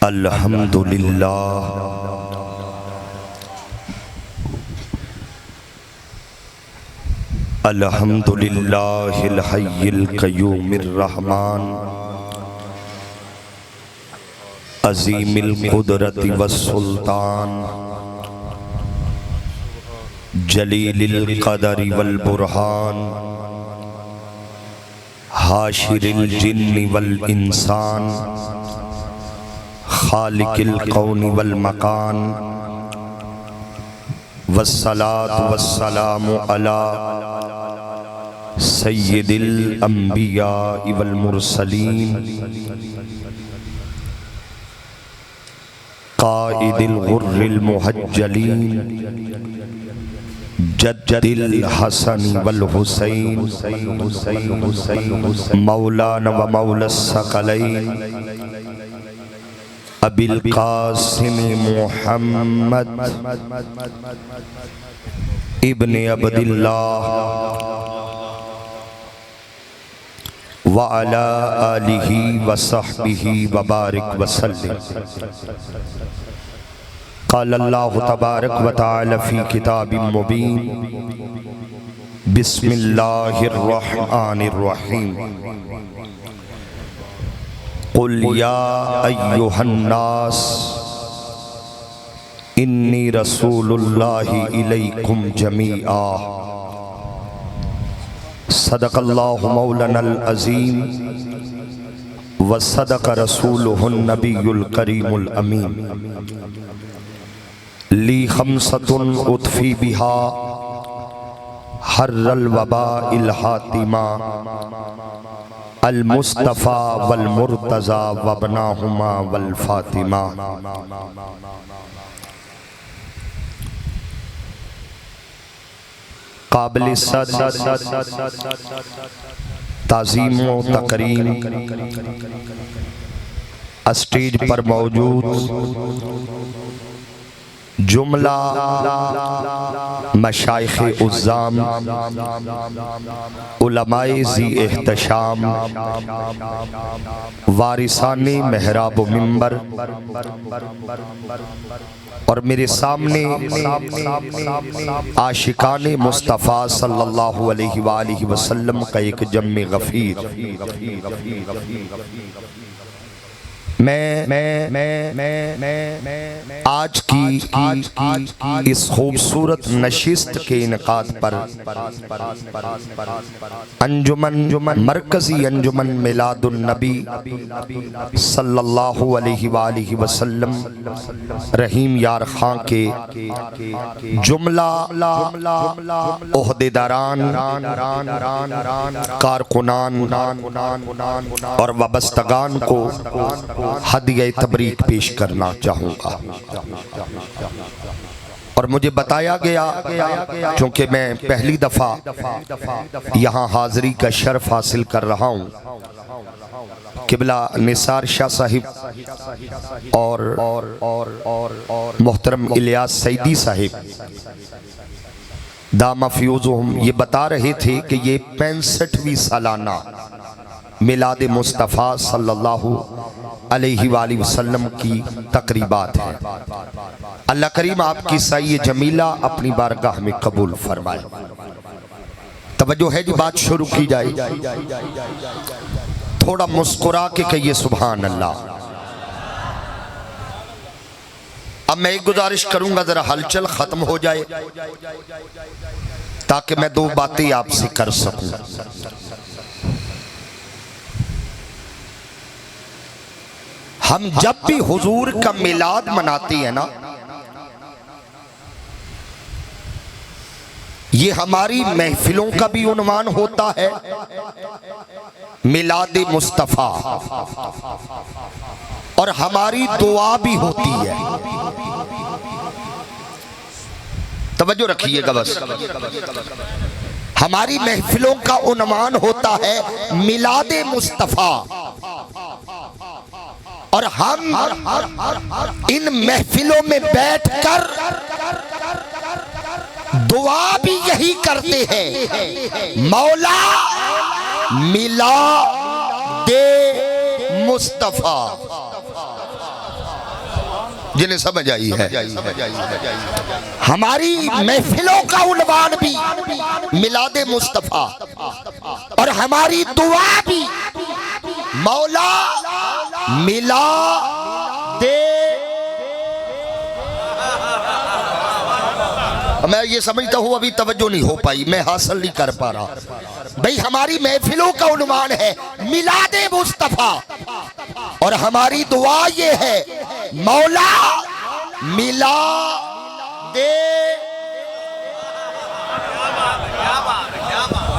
अल्हम्दुलिल्लाह अल्हम्दुलिल्लाहिल हय्यिल क़य्यूमिर रहमान अज़ीमिल क़ुदरति वस्सुल्तान जलीलिल क़दरि वल बुरहान हाशिरिल जिन्नि वल इंसान खालिकिल कौनि वल मकान वस्सलातु वस्सलामु अला सय्यिदिल अंबिया वल मुरसलीन क़ाइदिल गुर्रिल मुहज्जलीन जद्दिल हसन वल हुसैन मौलाना व मौलस सकलैन अबिल कासिम मुहम्मद इब्ने अब्दिल्लाह व अला आलिही व सहबिही व बारिक व सल्लिम। क़ाल अल्लाहु तबारक व तआला फ़ी किताबिम मुबीन बिस्मिल्लाहिर रहमानिर रहीम क़ुल या अय्युहन नास इन्नी रसूलुल्लाहि इलैकुम जमीआ सदक़ल्लाहु मौलानल अज़ीम व सदक़ रसूलुहुन नबियुल करीमुल अमीन। ली खमसतुन उतफ़ी बिहा हर्रल वबाइल हातिमा अल मुस्तफ़ा वल मुर्तज़ा वबनाहुमा वल फातिमा। काबिल ताज़ीम व तकरीम स्टेज पर मौजूद जुमला मशाइख़े उज़्ज़ाम उलमाए ज़ी एहतशाम वारिसाने महराब मिंबर और मेरे सामने आशिकाने मुस्तफ़ा सल्लल्लाहु अलैहि वसल्लम का एक जम्मे गफ़ीर। मैं आज की इस खूबसूरत नशिस्त के इनकाद पर अंजुमन मरकजी अंजुमन मिलादुन नबी सल्लल्लाहु अलैहि वसल्लम रहीम यार खां के जुमला ओहदेदारान कारकुनान और वाबस्तगान को हदिया तबरीक पेश करना चाहूँगा। और मुझे बताया गया, क्योंकि मैं पहली दफ़ा यहाँ हाज़री का शर्फ हासिल कर रहा हूँ, किबला निसार शाह साहिब और मोहतरम इलियास सईदी साहिब दामा फ़यूज़ुहुम ये बता रहे थे कि ये 65वीं सालाना मिलाद मुस्तफ़ा सल्लल्लाहु अलैहि वसल्लम की तकरीबात है। अल्लाह करीम आपकी साई जमीला अपनी बारगाह में कबूल फरमाए। तवज्जो है जी, बात शुरू की जाए। थोड़ा मुस्कुरा के कहिए सुभान अल्लाह। अब मैं एक गुजारिश करूंगा, जरा हलचल खत्म हो जाए ताकि मैं दो बातें आपसे कर सकूं। हम जब भी हुजूर का मिलाद मनाते हैं ना, ये हमारी महफिलों का भी उन्वान होता है, मिलाद मुस्तफ़ा, और हमारी दुआ भी होती है। तवज्जो रखिएगा बस। हमारी महफिलों का उन्वान होता है मिलाद मुस्तफ़ा, और हम इन महफिलों में बैठकर दुआ भी यही करते हैं, मौला मिला दे मुस्तफ़ा। जिन्हें समझ आई है। हमारी महफिलों का उन्वान भी मिलादे मुस्तफा और हमारी दुआ भी मौला मिला दे। मैं ये समझता हूँ अभी तवज्जो नहीं हो पाई, मैं हासिल नहीं कर पा रहा। भाई हमारी महफिलों का उन्वान है मिलादे मुस्तफा और हमारी दुआ ये है मौला मिला दे।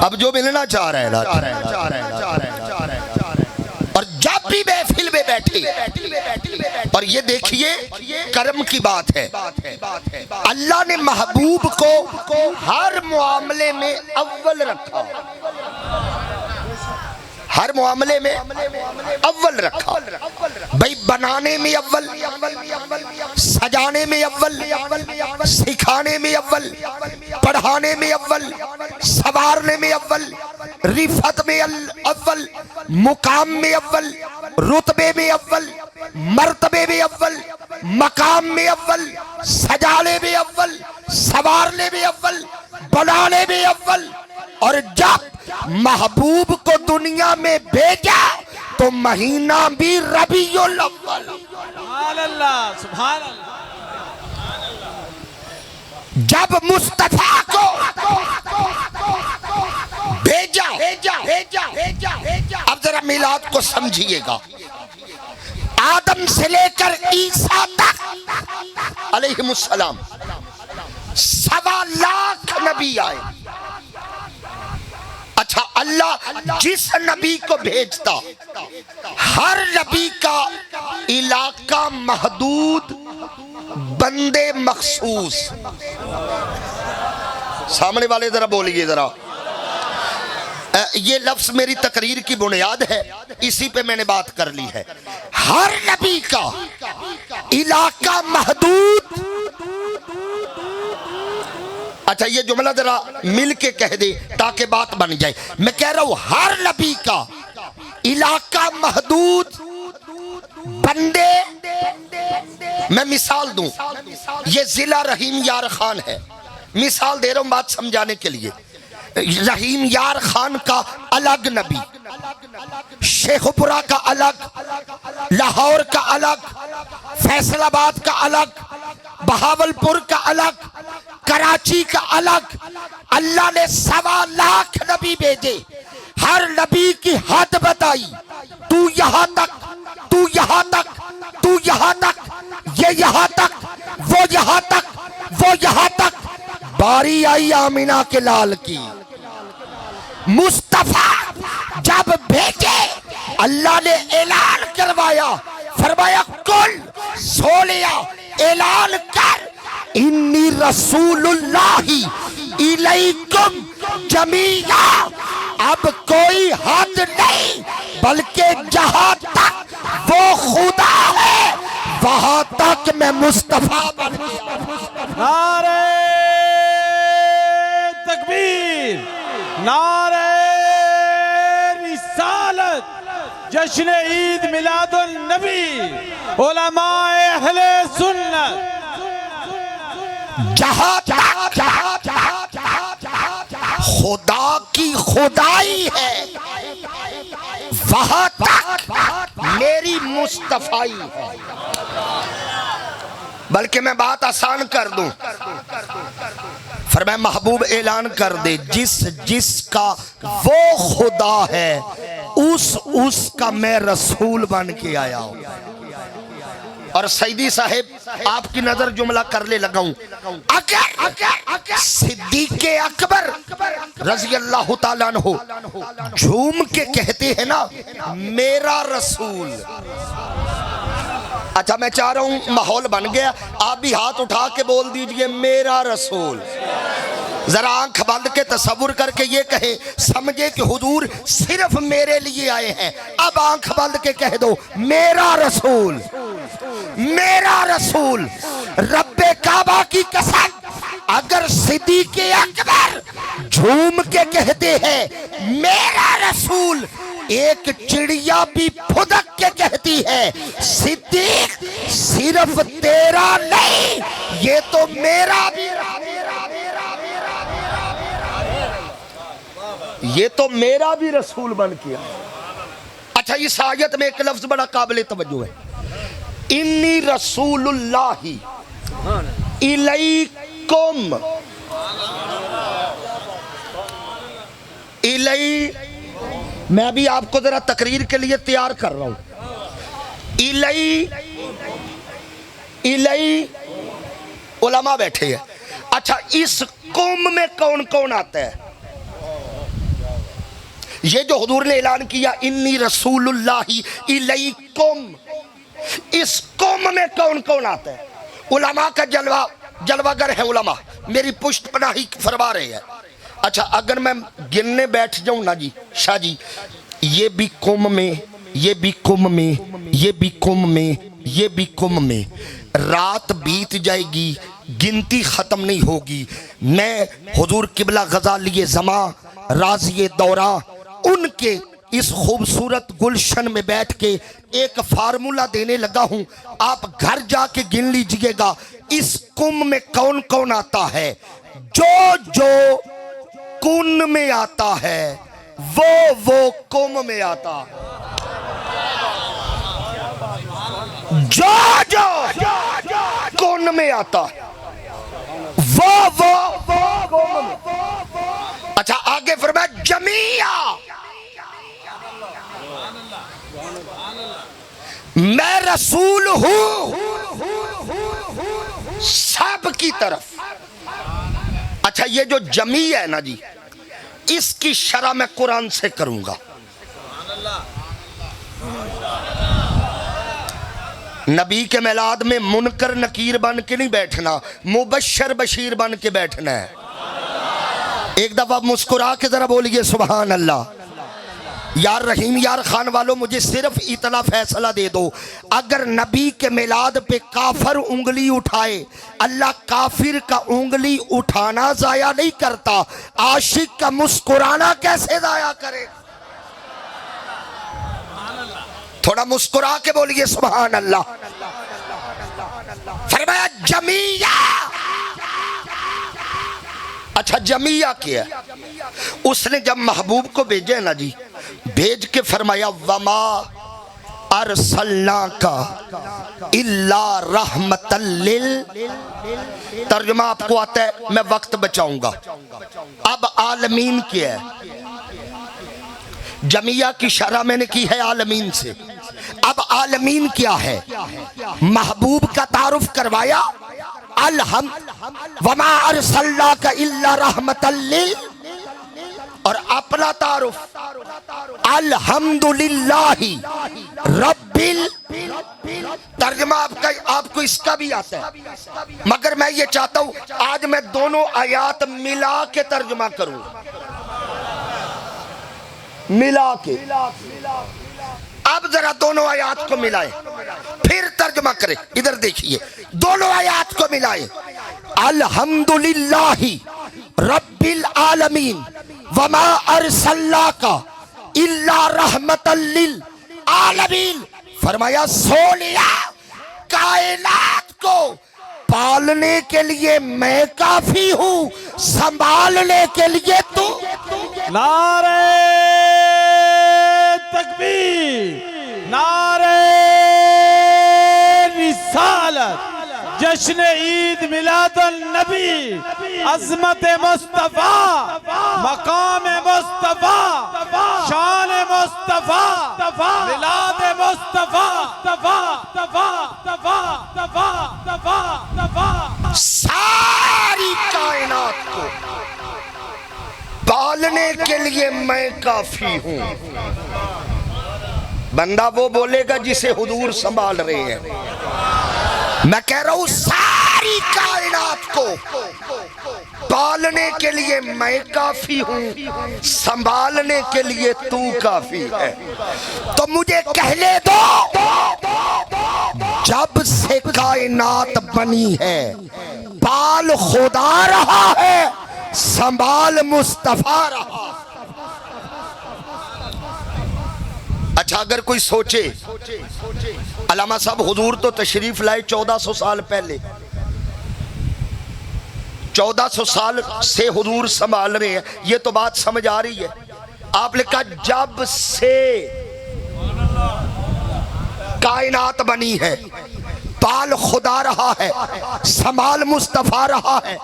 अब जो मिलना चाह रहे हैं ना, और जब भी महफिल में बैठे, और ये देखिए कर्म की बात है, अल्लाह ने महबूब को हर मामले में अव्वल रखा, हर मामले में अव्वल रखा। भाई बनाने में अव्वल, सजाने में अव्वल, सिखाने में अव्वल, पढ़ाने में अव्वल, सवारने में अव्वल, रिफत में अव्वल, मुकाम में अव्वल, रुतबे में अव्वल, मर्तबे में अव्वल, मकाम में अव्वल, सजाने में अव्वल, सवारने में अव्वल, बनाने में अव्वल। और जब महबूब को दुनिया में भेजा तो महीना भी रबीउल अव्वल। सुभान अल्लाह, सुभान अल्लाह। जब मुस्तफा को भेजा, अब जरा मिलाद को समझिएगा। आदम से लेकर ईसा तक अलैहिमुस्सलाम 1.25 लाख नबी आए। अच्छा, अल्लाह जिस नबी को भेजता हर नबी का इलाका महदूद, बंदे मखसूस। सामने वाले जरा बोलिए जरा, ये लफ्ज मेरी तकरीर की बुनियाद है, इसी पे मैंने बात कर ली है। हर नबी का इलाका महदूद। अच्छा, ये जुमला जरा मिल के कह दे ताकि बात बन जाए। मैं कह रहा हूं हर नबी का इलाका महदूद, बंदे। मैं मिसाल दूं, ये जिला रहीम यार खान है, मिसाल दे रहा हूं बात समझाने के लिए। रहीम यार खान का अलग नबी, शेखपुरा का अलग, लाहौर का अलग, फैसलाबाद का अलग, बहावलपुर का अलग, कराची का अलग। अल्लाह ने 1.25 लाख नबी भेजे, हर नबी की हद बताई। तू यहां तक, तू यहां तक, तू यहां तक, ये यहां तक, वो यहां तक, वो यहां तक। बारी आई आमिना के लाल की। मुस्तफा जब भेजे अल्लाह ने ऐलान करवाया, फरमाया कुल सो लिया, ऐलान कर इन्नी रसूलुल्लाही इलैकुम जमीआ। अब कोई हद नहीं, बल्कि जहां तक वो खुदा है वहां तक मैं मुस्तफा बन गया। नारे तकबीर, नारे रिसालत, जश्न ईद मिलादुन नबी, उलमाए अहले सुन्नत। जहां खुदा की खुदाई है वहां तक मेरी मुस्तफाई है। बल्कि मैं बात आसान कर दूं, फरमाया महबूब ऐलान कर दे जिस जिसका वो खुदा है उसका मैं रसूल बन के आया हूं। और सईदी साहेब आपकी नजर जुमला कर ले लगाऊं, अगर सिद्दीक़ अकबर रज़ी अल्लाह ताला अन्हु झूम के कहते हैं ना मेरा रसूल। अच्छा, मैं चाह रहा हूं माहौल बन गया, आप भी हाथ उठा के बोल दीजिए मेरा रसूल। जरा आंख बंद के तसव्वुर करके ये कहे, समझे कि हुजूर सिर्फ मेरे लिए आए हैं। अब आंख बंद के कह दो मेरा रसूल, मेरा रसूल। रब्बे काबा की कसम, अगर सिद्दीक़ अकबर झूम के कहते हैं मेरा रसूल, एक चिड़िया भी फुदक के कहती है सिद्दीक सिर्फ तेरा नहीं, ये तो मेरा भी, ये तो मेरा भी रसूल बन किया। अच्छा, इस आयत में एक लफ्ज बड़ा काबिल तवज्जो है, इन्नी रसूलुल्लाही इलैकुम, इलै, मैं भी आपको जरा तकरीर के लिए तैयार कर रहा हूं। इलै, इलै उलमा बैठे हैं। अच्छा, इस कुम में कौन कौन आता है? ये जो हुजूर ने ऐलान किया इन्नी रसूलुल्लाही इलैकुम, इस कुम में कौन कौन आता है? उलमा का जलवागर है उलमा, मेरी पुष्ट पनाही फरमा रहे हैं। अच्छा, अगर मैं गिनने बैठ जाऊं ना जी शाह जी, ये भी कुम में, ये भी कुम में, ये भी कुम में, ये भी कुम में, रात बीत जाएगी, गिनती खत्म नहीं होगी। मैं हुजूर किबला गजाली ज़मा राज़ी दौरा उनके इस खूबसूरत गुलशन में बैठ के एक फार्मूला देने लगा हूं, आप घर जाके गिन लीजिएगा इस कुम में कौन कौन आता है। जो जो कुन में आता है वो कुम में आता, जो जो कुन में आता वो कुम में। अच्छा, आगे फरमाया जमिया, मैं रसूल हूं सब की तरफ। अच्छा, ये जो जमी है ना जी, इसकी शरह मैं कुरान से करूंगा। नबी के मिलाद में मुनकर नकीर बन के नहीं बैठना, मुबश्शर बशीर बन के बैठना है। एक दफा मुस्कुरा के जरा बोलिए सुभान अल्लाह। यार रहीम यार खान वालों, मुझे सिर्फ इतना फैसला दे दो, अगर नबी के मिलाद पे काफिर उंगली उठाए, अल्लाह काफिर का उंगली उठाना जाया नहीं करता, आशिक का मुस्कुराना कैसे जाया करे? थोड़ा मुस्कुरा के बोलिए सुभान अल्लाह। फरमाया जमिया। अच्छा, जमिया क्या है? उसने जब महबूब को भेजे ना जी, भेज के फरमाया वमा अरसलनाका इल्ला रहमतल लिल, तर्जुमा आपको आता है, मैं वक्त बचाऊंगा। अब आलमीन क्या है? जमिया की शरह मैंने की है आलमीन से। अब आलमीन क्या है? महबूब का तारुफ करवाया, अलहम वमा अरसलनाका इल्ला रहमतल लिल, और अपना तारुफ अल्हम्दुलिल्लाहि रब्बिल। तर्जुमा आपको इसका भी आता है, मगर मैं ये चाहता हूं आज मैं दोनों आयात मिला के तर्जुमा करूं, मिला के। अब जरा दोनों आयात को मिलाएं, फिर तर्जुमा करें। इधर देखिए, दोनों आयात को मिलाएं। अल्हम्दुलिल्लाहि रब्बिल आलमीन वमा अरसलनाका इल्ला रहमतल लिल आलमीन। फरमाया सोनिया, कायनात को पालने के लिए मैं काफी हूं, संभालने के लिए तू। नारे तकबीर, नारे रिसालत, जश्न ईद मिलादुन नबी, अज़मत मुस्तफा, मकाम मुस्तफा, शान मुस्तफा, मिलाद मुस्तफा, सारी कायनात को पालने के लिए मैं काफी हूं। बंदा वो बोलेगा जिसे हुजूर संभाल रहे हैं। मैं कह रहा हूं सारी कायनात को पालने के लिए मैं काफी हूं, संभालने के लिए तू काफी है। तो मुझे कहने दो, जब से कायनात बनी है पाल खुदा रहा है, संभाल मुस्तफा रहा। अच्छा अगर कोई सोचे अल्लामा साहब हुजूर तो तशरीफ लाए 1400 साल पहले, 1400 साल से हुजूर संभाल रहे हैं, ये तो बात समझ आ रही है। आपने कहा जब से कायनात बनी है पाल खुदा रहा है, संभाल मुस्तफा रहा है।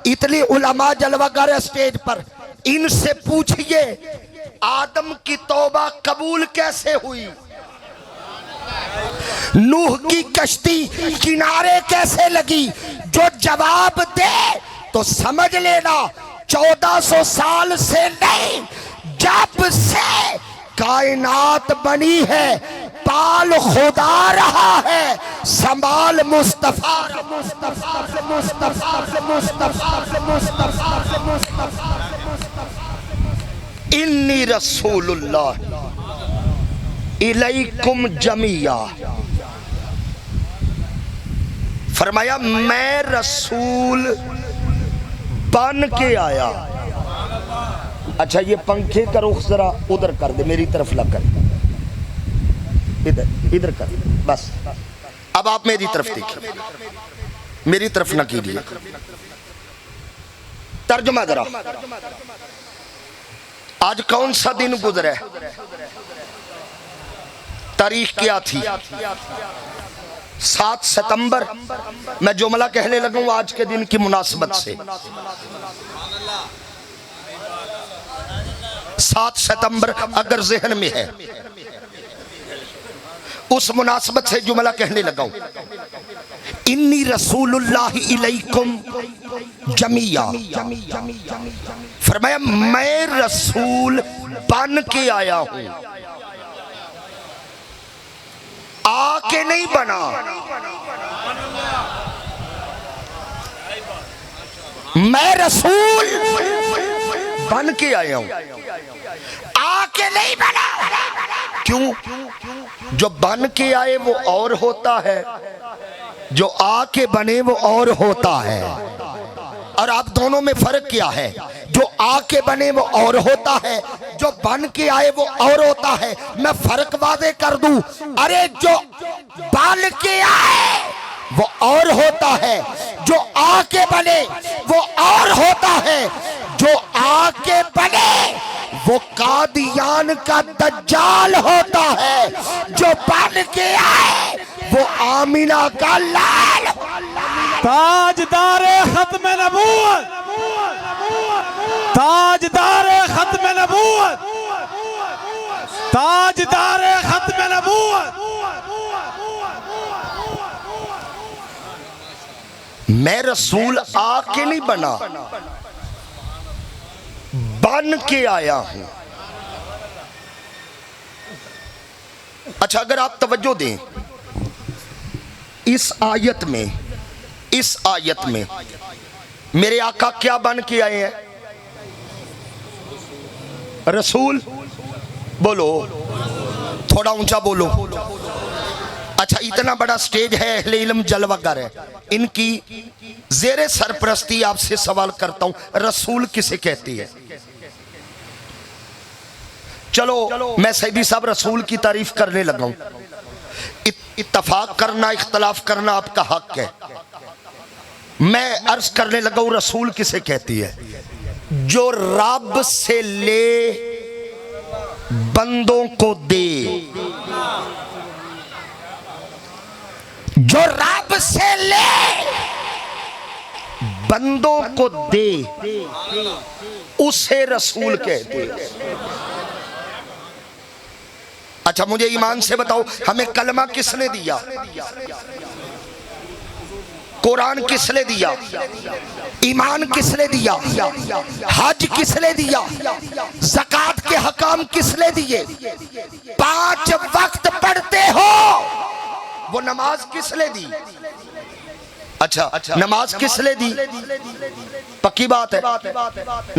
इतने उलमा जलवागर स्टेज पर, इनसे पूछिए आदम की तौबा कबूल कैसे हुई, नूह की कश्ती किनारे कैसे लगी। जो जवाब दे तो समझ लेना 1400 साल से नहीं, जब से कायनात बनी है पाल खुदा रहा है, संभाल मुस्तफा इन्नी रसूलुल्लाह इलैकुम जमिया। फरमाया मैं रसूल बन के आया। अच्छा ये पंखे का रुख जरा उधर कर दे, मेरी तरफ लग कर, इधर इधर कर, बस अब आप मेरी तरफ देखिए, मेरी तरफ न कीजिए। तर्जुमा जरा, आज कौन सा दिन गुजरा है, तारीख क्या थी? 7 सितंबर। मैं जुमला कहने लगूं आज के दिन की मुनासिबत से। 7 सितंबर अगर जहन में है, उस मुनासिबत से जुमला कहने लगा। इन्नी रसूलुल्लाह इलैकुम जमिया। फरमाया मैं रसूल बन के आया हूं, आके नहीं बना। मैं रसूल बन के आया हूं, आके नहीं बना। क्यों? जो बन के आए वो और होता है, जो आके बने वो और होता है। और आप दोनों में फर्क क्या है? जो आके बने वो और होता है, जो बन के आए वो और होता है। मैं फर्क वादे कर दूं, अरे जो बन के आए वो और होता है, जो आके बने वो और होता है। जो आके बने वो कादियान का दज्जाल होता है, जो बन के आए वो आमिना का लाल। ताजदारे खत्म नबूवत, ताजदारे खत्म नबूवत, ताजदारे खत्म नबूवत। मैं रसूल आके नहीं बना, बन के आया हूं। अच्छा अगर आप तवज्जो दें, इस आयत में मेरे आका क्या बन के आए हैं? रसूल। बोलो, थोड़ा ऊंचा बोलो। अच्छा इतना बड़ा स्टेज है, अहले इल्म जलवागर है, इनकी जेरे सरपरस्ती आपसे सवाल करता हूं, रसूल किसे कहती है? चलो मैं सैदी साहब रसूल की तारीफ करने लगा हूं। इत्तफाक करना इख्तलाफ करना आपका हक है। मैं अर्ज करने लगा हूं रसूल किसे कहती है? जो रब से ले बंदों को दे, जो रब से ले बंदों को दे, उसे रसूल कहते हैं। अच्छा मुझे ईमान से बताओ, हमें कलमा किसने दिया? कुरान किसने दिया? ईमान किसने दिया? हज किसने दिया? ज़कात के हकाम किसने दिए? 5 वक्त पढ़ते हो, वो नमाज किसने दी? अच्छा नमाज किसने दी? पक्की बात है,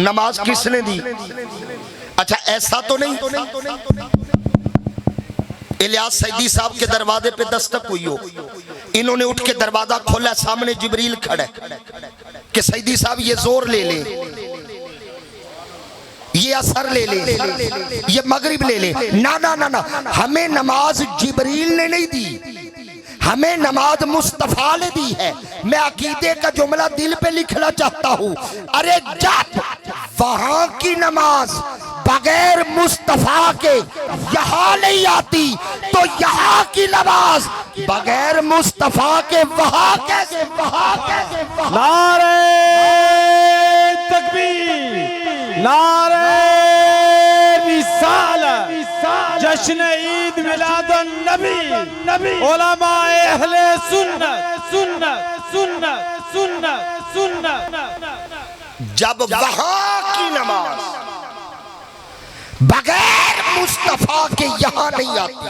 नमाज किसने दी? अच्छा ऐसा तो नहीं इलियास सैदी साहब के दरवाजे पे दस्तक हुई हो, इन्होंने उठ के दरवाजा खोला, सामने जिब्रील खड़े कि सैदी साहब ये जोर ले ले, ये असर ले ले, ये मगरिब ले ले। ना ना ना ना, हमें नमाज जिब्रील ने नहीं दी, हमें नमाज मुस्तफा ने दी है। मैं अकीदे का जुमला दिल पे लिखना चाहता हूँ। अरे जब वहां की नमाज बगैर मुस्तफा के यहाँ नहीं आती, तो यहाँ की नमाज बगैर मुस्तफा के वहां कैसे, वहां कैसे, नारे तकबीर, नारे रिसालत, जश्न ईद मिलादुन नबी, उलमाए अहले सुन्नत, सुन्नत, सुन्नत, सुन्नत, सुन्नत। जब वहां की नमाज बगैर मुस्तफा के यहां नहीं आती,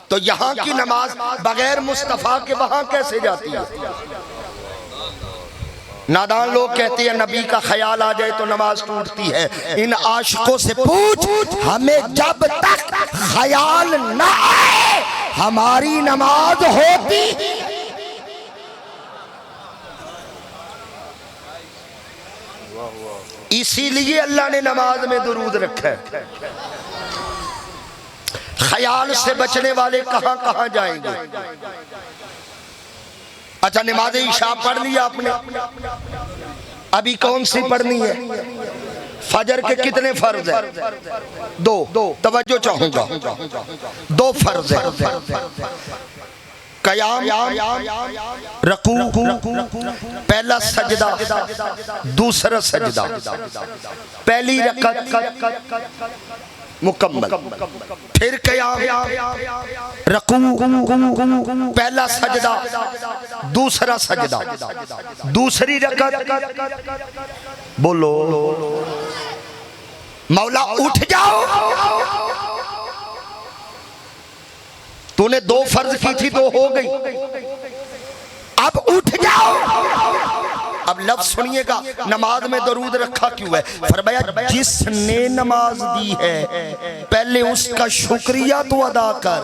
तो यहां की नमाज बगैर मुस्तफा के वहां कैसे जाती है? नादान लोग कहते हैं नबी का ख्याल आ जाए तो नमाज टूटती है। इन आशिकों से पूछ, हमें जब तक ख्याल ना आए हमारी नमाज होती। इसीलिए अल्लाह ने नमाज में दुरूद रखा है। ख्याल से बचने वाले कहां कहां जाएंगे? अच्छा, नमाज इशा पढ़ लिया आपने, अभी कौन सी पढ़नी है? फजर के कितने फर्ज है? दो। तवज्जो चाहूंगा, दो फर्ज है। कयाम, रकू, पहला सजदा, दूसरा सजदा, पहली रकअत मुकम्मल, फिर कयाम, रकू, पहला सजदा, दूसरा सजदा, दूसरी रकअत। बोलो मौला उठ जाओ, तूने दो फर्ज की थी, दो हो गई, अब उठ जाओ। अब लफ्ज सुनिएगा, नमाज में दरूद रखा क्यों है? फरमाया जिसने नमाज दी है पहले उसका शुक्रिया तो अदा कर।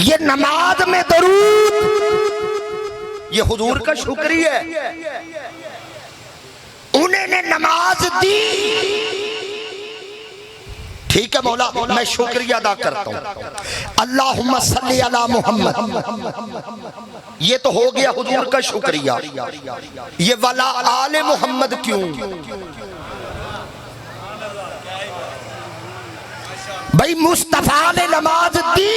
ये नमाज में दरूद, ये हुजूर का शुक्रिया है। उन्होंने नमाज दी, ठीक है मौला, मैं शुक्रिया अदा करता हूँ। अल्लाहुम्मा सल्ली अला मोहम्मद, ये तो हो गया हुजूर का शुक्रिया। ये वाला आले मोहम्मद क्यों? भाई मुस्तफा ने नमाज दी,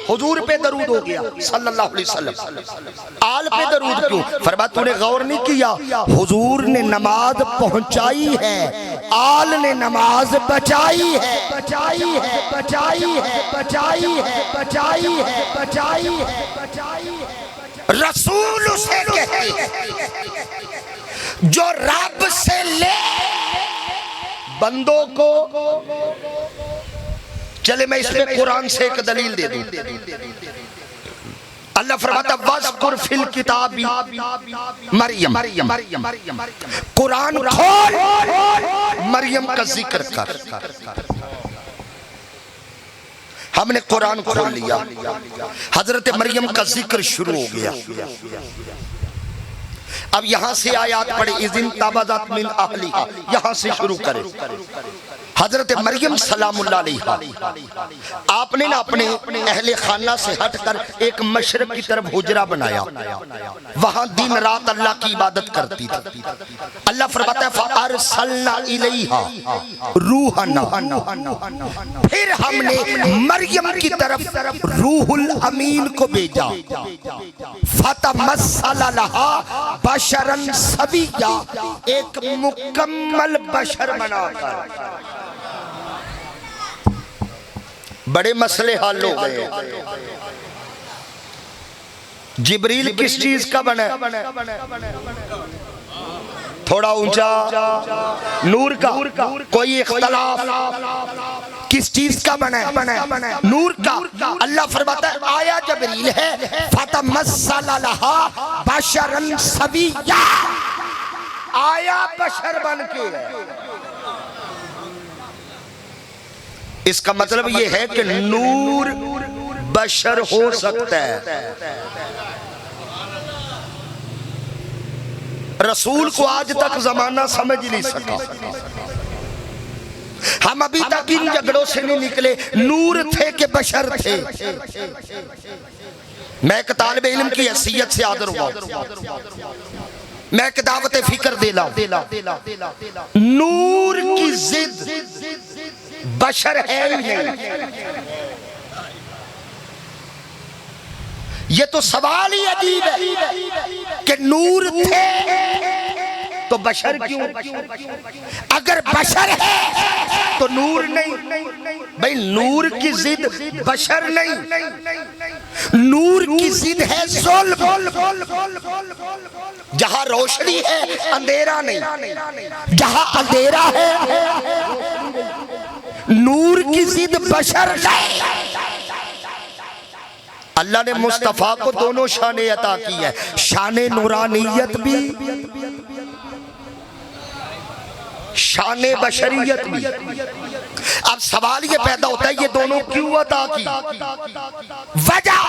हुजूर पे दरूद हो गया सल्लल्लाहु अलैहि वसल्लम। आल पे दरूद क्यों? फरमाया तूने गौर नहीं किया, हुजूर ने नमाज पहुंचाई है, आल ने नमाज बचाई है, बचाई है, बचाई है, बचाई है, बचाई है, बचाई है, बचाई है। रसूल उसे कहते हैं जो रब से ले बंदों को। चले मैं इसमें कुरान से एक दलील दे दूं। अल्लाह फरमाता वज़कुर फिल किताबी मरियम, कुरान खोल मरियम का जिक्र कर। हमने कुरान खोल लिया, हजरत मरियम का जिक्र शुरू हो गया। अब यहां से आयत पढ़े, इज़िन तबज़त मिन अहलिहा, यहां से शुरू करें। हजरत मरियम सलामुल्लाह अलैहा, आपने ना अपने अहले खाना से हटकर एक मशरक की तरफ हुजरा बनाया, वहां दिन रात अल्लाह की इबादत करती थी। अल्लाह फरमाता है फअरसलना इलैहा रूहना, फिर हमने मरियम की तरफ रूहुल अमीन को भेजा। फतमस्सला लहा बशरन सविया, एक मुकम्मल बशर बनाकर। बड़े मसले हल हो गए। जिब्रील किस चीज का बना? थोड़ा ऊंचा, नूर का। कोई इख्तलाफ? किस चीज का बना? नूर का। अल्लाह फरमाता है आया जिब्रील है, फतमस्सला लहा बशरन सविया, आया बशर बन के। इसका मतलब यह है कि नूर बशर हो सकता है। रसूल को आज तक जमाना समझ नहीं सका। हम अभी तक इन झगड़ों से नहीं निकले, नूर थे कि बशर थे। मैं एक तालिब इल्म की हैसियत से आदर हुआ, मैं एक दावत फिक्र देला, नूर की जिद बशर है ही नहीं। ये तो सवाल ही अजीब है कि नूर थे तो बशर क्यों? अगर बशर है तो नूर नहीं। भाई नूर की जिद बशर नहीं, नूर की जिद है ज़ुल्म। जहां रोशनी है अंधेरा नहीं, जहां अंधेरा है नूर की जिद बशर नहीं। अल्लाह ने मुस्तफा को दोनों शाने अता की है, शाने नूरानियत भी, शाने बशरियत भी। अब सवाल ये पैदा होता है ये दोनों क्यों अता की? वजह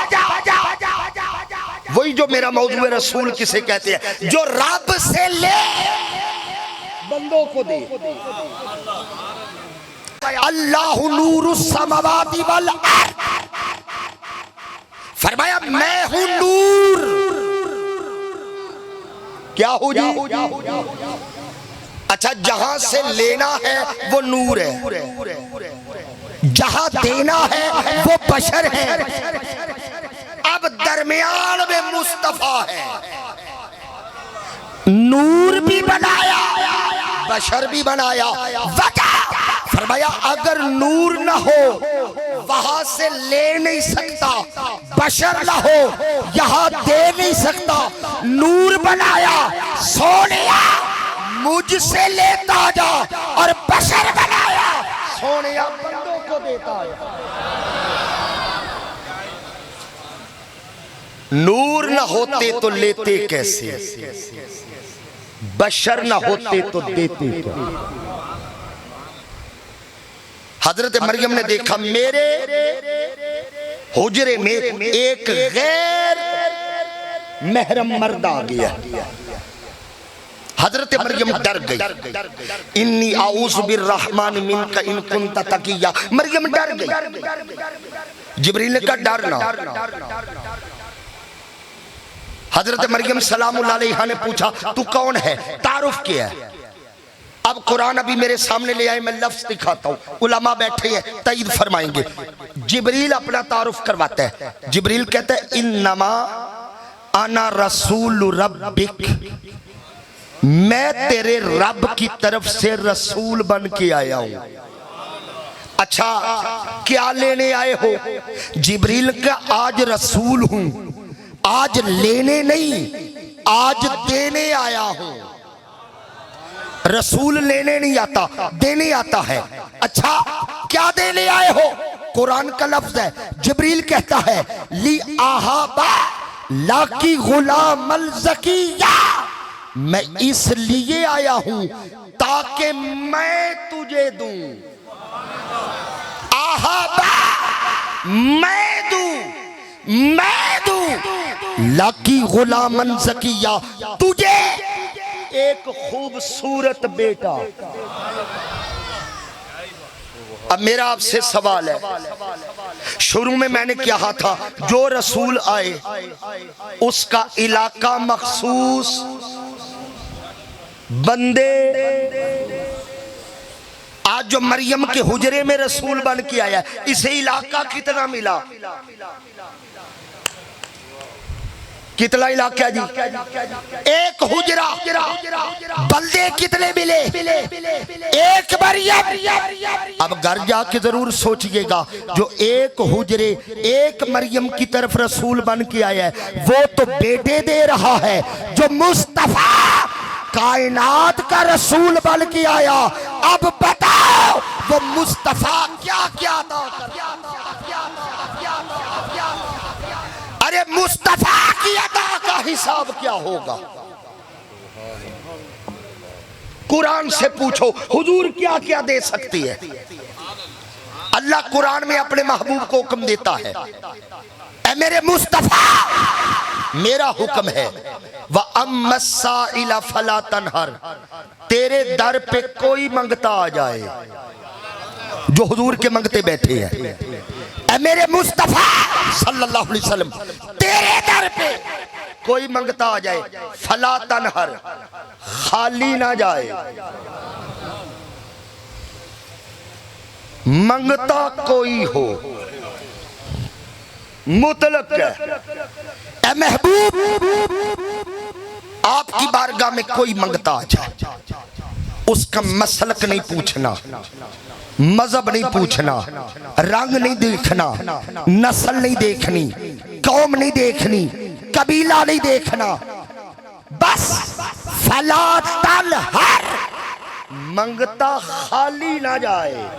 वही जो मेरा मौजूद रसूल किसे कहते हैं, जो रब से ले बंदों को दे। अल्लाहु नूरुस समावाति वल अर्द, फरमाया मैं हूं नूर। क्या हो जी? अच्छा, जहां से लेना है वो नूर है, जहां देना है वो बशर है। अब दरमियान में मुस्तफा है, नूर भी बनाया बशर भी बनाया। वजह फरमाया अगर नूर ना हो वहां से ले नहीं सकता, बशर ना हो यहां दे नहीं सकता। नूर बनाया सोनिया मुझसे लेता जा, और बशर बनाया सोनिया बंदों को देता जा। नूर ना होते तो लेते कैसे, बशर ना होते तो देते क्या? हजरत मरियम ने देखा मेरे हुजरे में एक गैर महरम मर्द आ गया। हजरत मरियम डर गई, इन्नी आऊज़ु बिर्रहमान मिनका इन कुंत तकिया। मरियम डर गई, जिब्रील का डरना। हजरत मरियम सलामुल्लाह अलैहा ने पूछा तू कौन है, तारुफ क्या है? अब कुरान अभी मेरे सामने ले आए, मैं लफ्ज दिखाता हूँ, उलमा बैठे हैं तईद फरमाएंगे। जिब्रील अपना तारुफ करवाता है। जिब्रील कहता है इन्नमा अना रसूल रब्बिक, मैं तेरे रब की तरफ से रसूल बन के आया हूं। अच्छा क्या लेने आए हो? जिब्रील का आज रसूल हूं, आज लेने नहीं आज देने आया हूं। रसूल लेने नहीं आता, देने आता है। अच्छा क्या देने आए हो? कुरान का लफ्ज है, जिब्रील कहता है ली आहाबा लाकी गुलामल ज़किया, मैं इसलिए आया हूं ताकि मैं तुझे दूं। आहाबा मैं दूं लाकी गुलामन ज़किया, तुझे एक खूबसूरत बेटा। अब मेरा आपसे सवाल है, शुरू में मैंने कहा था जो रसूल आए उसका इलाका मखसूस, बंदे। आज जो मरियम के हुजरे में रसूल बन के आया, इसे इलाका कितना मिला? कितना इलाका जी? एक हुजरा। बंदे कितने मिले? एक मरियम। अब घर जाके जरूर सोचिएगा, जो एक हुजरे एक मरियम की तरफ रसूल बन के आया है वो तो बेटे दे रहा है। जो मुस्तफा कायनात का रसूल बन के आया, अब बताओ वो मुस्तफा क्या क्या था? अरे मुस्तफा की अदा का हिसाब क्या होगा? कुरान से पूछो हुजूर क्या क्या दे सकती है। अल्लाह कुरान में अपने महबूब को हुक्म देता है, ऐ मेरे मुस्तफा मेरा हुक्म है व अम्मस्साइला फला तनहर, तेरे दर पे कोई मंगता आ जाए, जो हुजूर के मंगते बैठे हैं, ऐ मेरे मुस्तफा सल्लल्लाहु अलैहि वसल्लम, तेरे दर पे कोई मंगता आ जाए, फला तनहर, खाली ना जाए। मंगता कोई हो, मुतलक है, ऐ महबूब आपकी बारगाह में कोई मंगता आ जाए, उसका मसलक नहीं पूछना, मजहब नहीं पूछना, रंग नहीं देखना, नस्ल नहीं देखनी, कौम नहीं देखनी, कबीला नहीं देखना, बस फला तनहर, मंगता खाली ना जाए।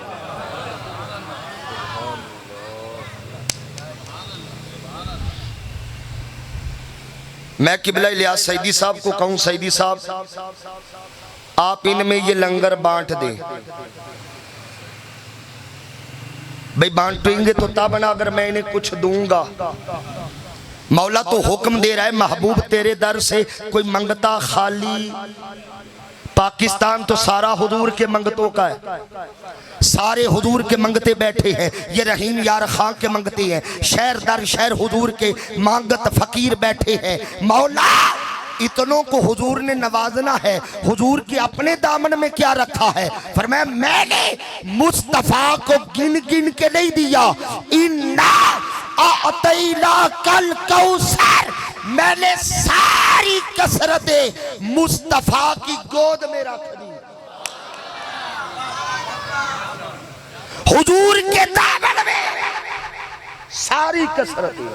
मैं किबला इलियास सईदी साहब को कहूं, सईदी साहब आप इनमें ये लंगर बांट दें। भाई बांटेंगे तो तब ना अगर मैं इन्हें कुछ दूंगा। मौला तो हुक्म दे रहा है, महबूब तेरे दर से कोई मंगता खाली। पाकिस्तान तो सारा हुजूर के मंगतों का है, सारे हुजूर के मंगते बैठे हैं। ये रहीम यार खां के मंगते हैं, शहर दर शहर हुजूर के मांगत फकीर बैठे हैं। मौला इतनों को हुजूर ने नवाजना है, हुजूर के अपने दामन में क्या रखा है? फरमाया मैंने मुस्तफा को गिन गिन के नहीं दिया, इन्ना अतैना कल कौसर, मैंने सारी कसरतें मुस्तफा की गोद में रख दी। हुजूर के दामन में सारी कसरतें,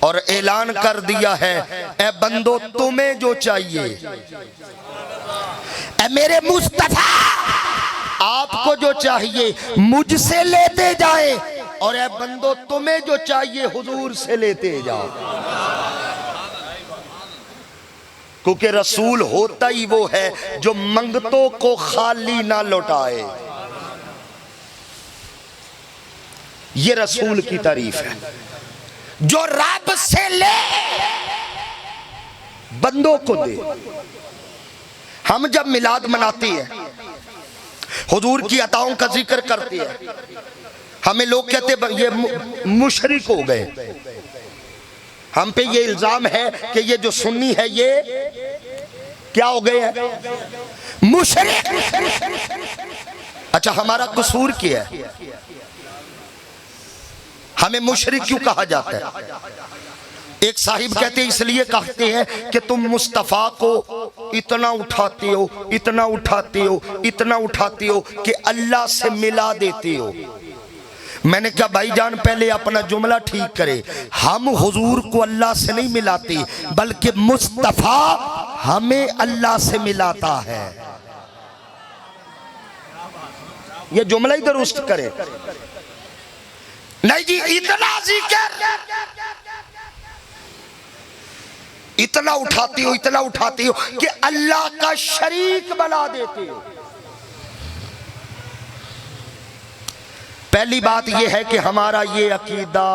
और ऐलान कर दिया है, ए बंदो तुम्हें जो चाहिए, ए मेरे मुस्तफा आपको जो चाहिए मुझसे लेते जाए, और ए बंदो तुम्हें जो चाहिए हुजूर से लेते जाओ। क्योंकि रसूल होता ही वो है जो मंगतों को खाली ना लौटाए। ये रसूल की तारीफ है, जो रब से ले बंदों को दे। हम जब मिलाद मनाते हैं, हुजूर की अताओं का जिक्र करते हैं, हमें लोग कहते ये मुशरिक हो गए। हम पे ये इल्जाम है कि ये जो सुन्नी है ये क्या हो गए हैं? मुशरिक। अच्छा हमारा कसूर क्या है? हमें मुशरिक क्यों कहा जाता है? एक साहिब कहते हैं इसलिए कहते हैं कि तुम मुस्तफ़ा को इतना उठाते हो, इतना उठाते हो, इतना उठाते हो कि अल्लाह से मिला देते हो। मैंने कहा भाईजान पहले अपना जुमला ठीक करे। हम हुजूर को अल्लाह से नहीं मिलाते, बल्कि मुस्तफ़ा हमें अल्लाह से मिलाता है। ये जुमला ही दुरुस्त करे। नहीं जी, इतना जिक्र, इतना उठाते हो, इतना उठाते हो कि अल्लाह का शरीक बना देते हो। पहली बात यह है कि हमारा ये अकीदा,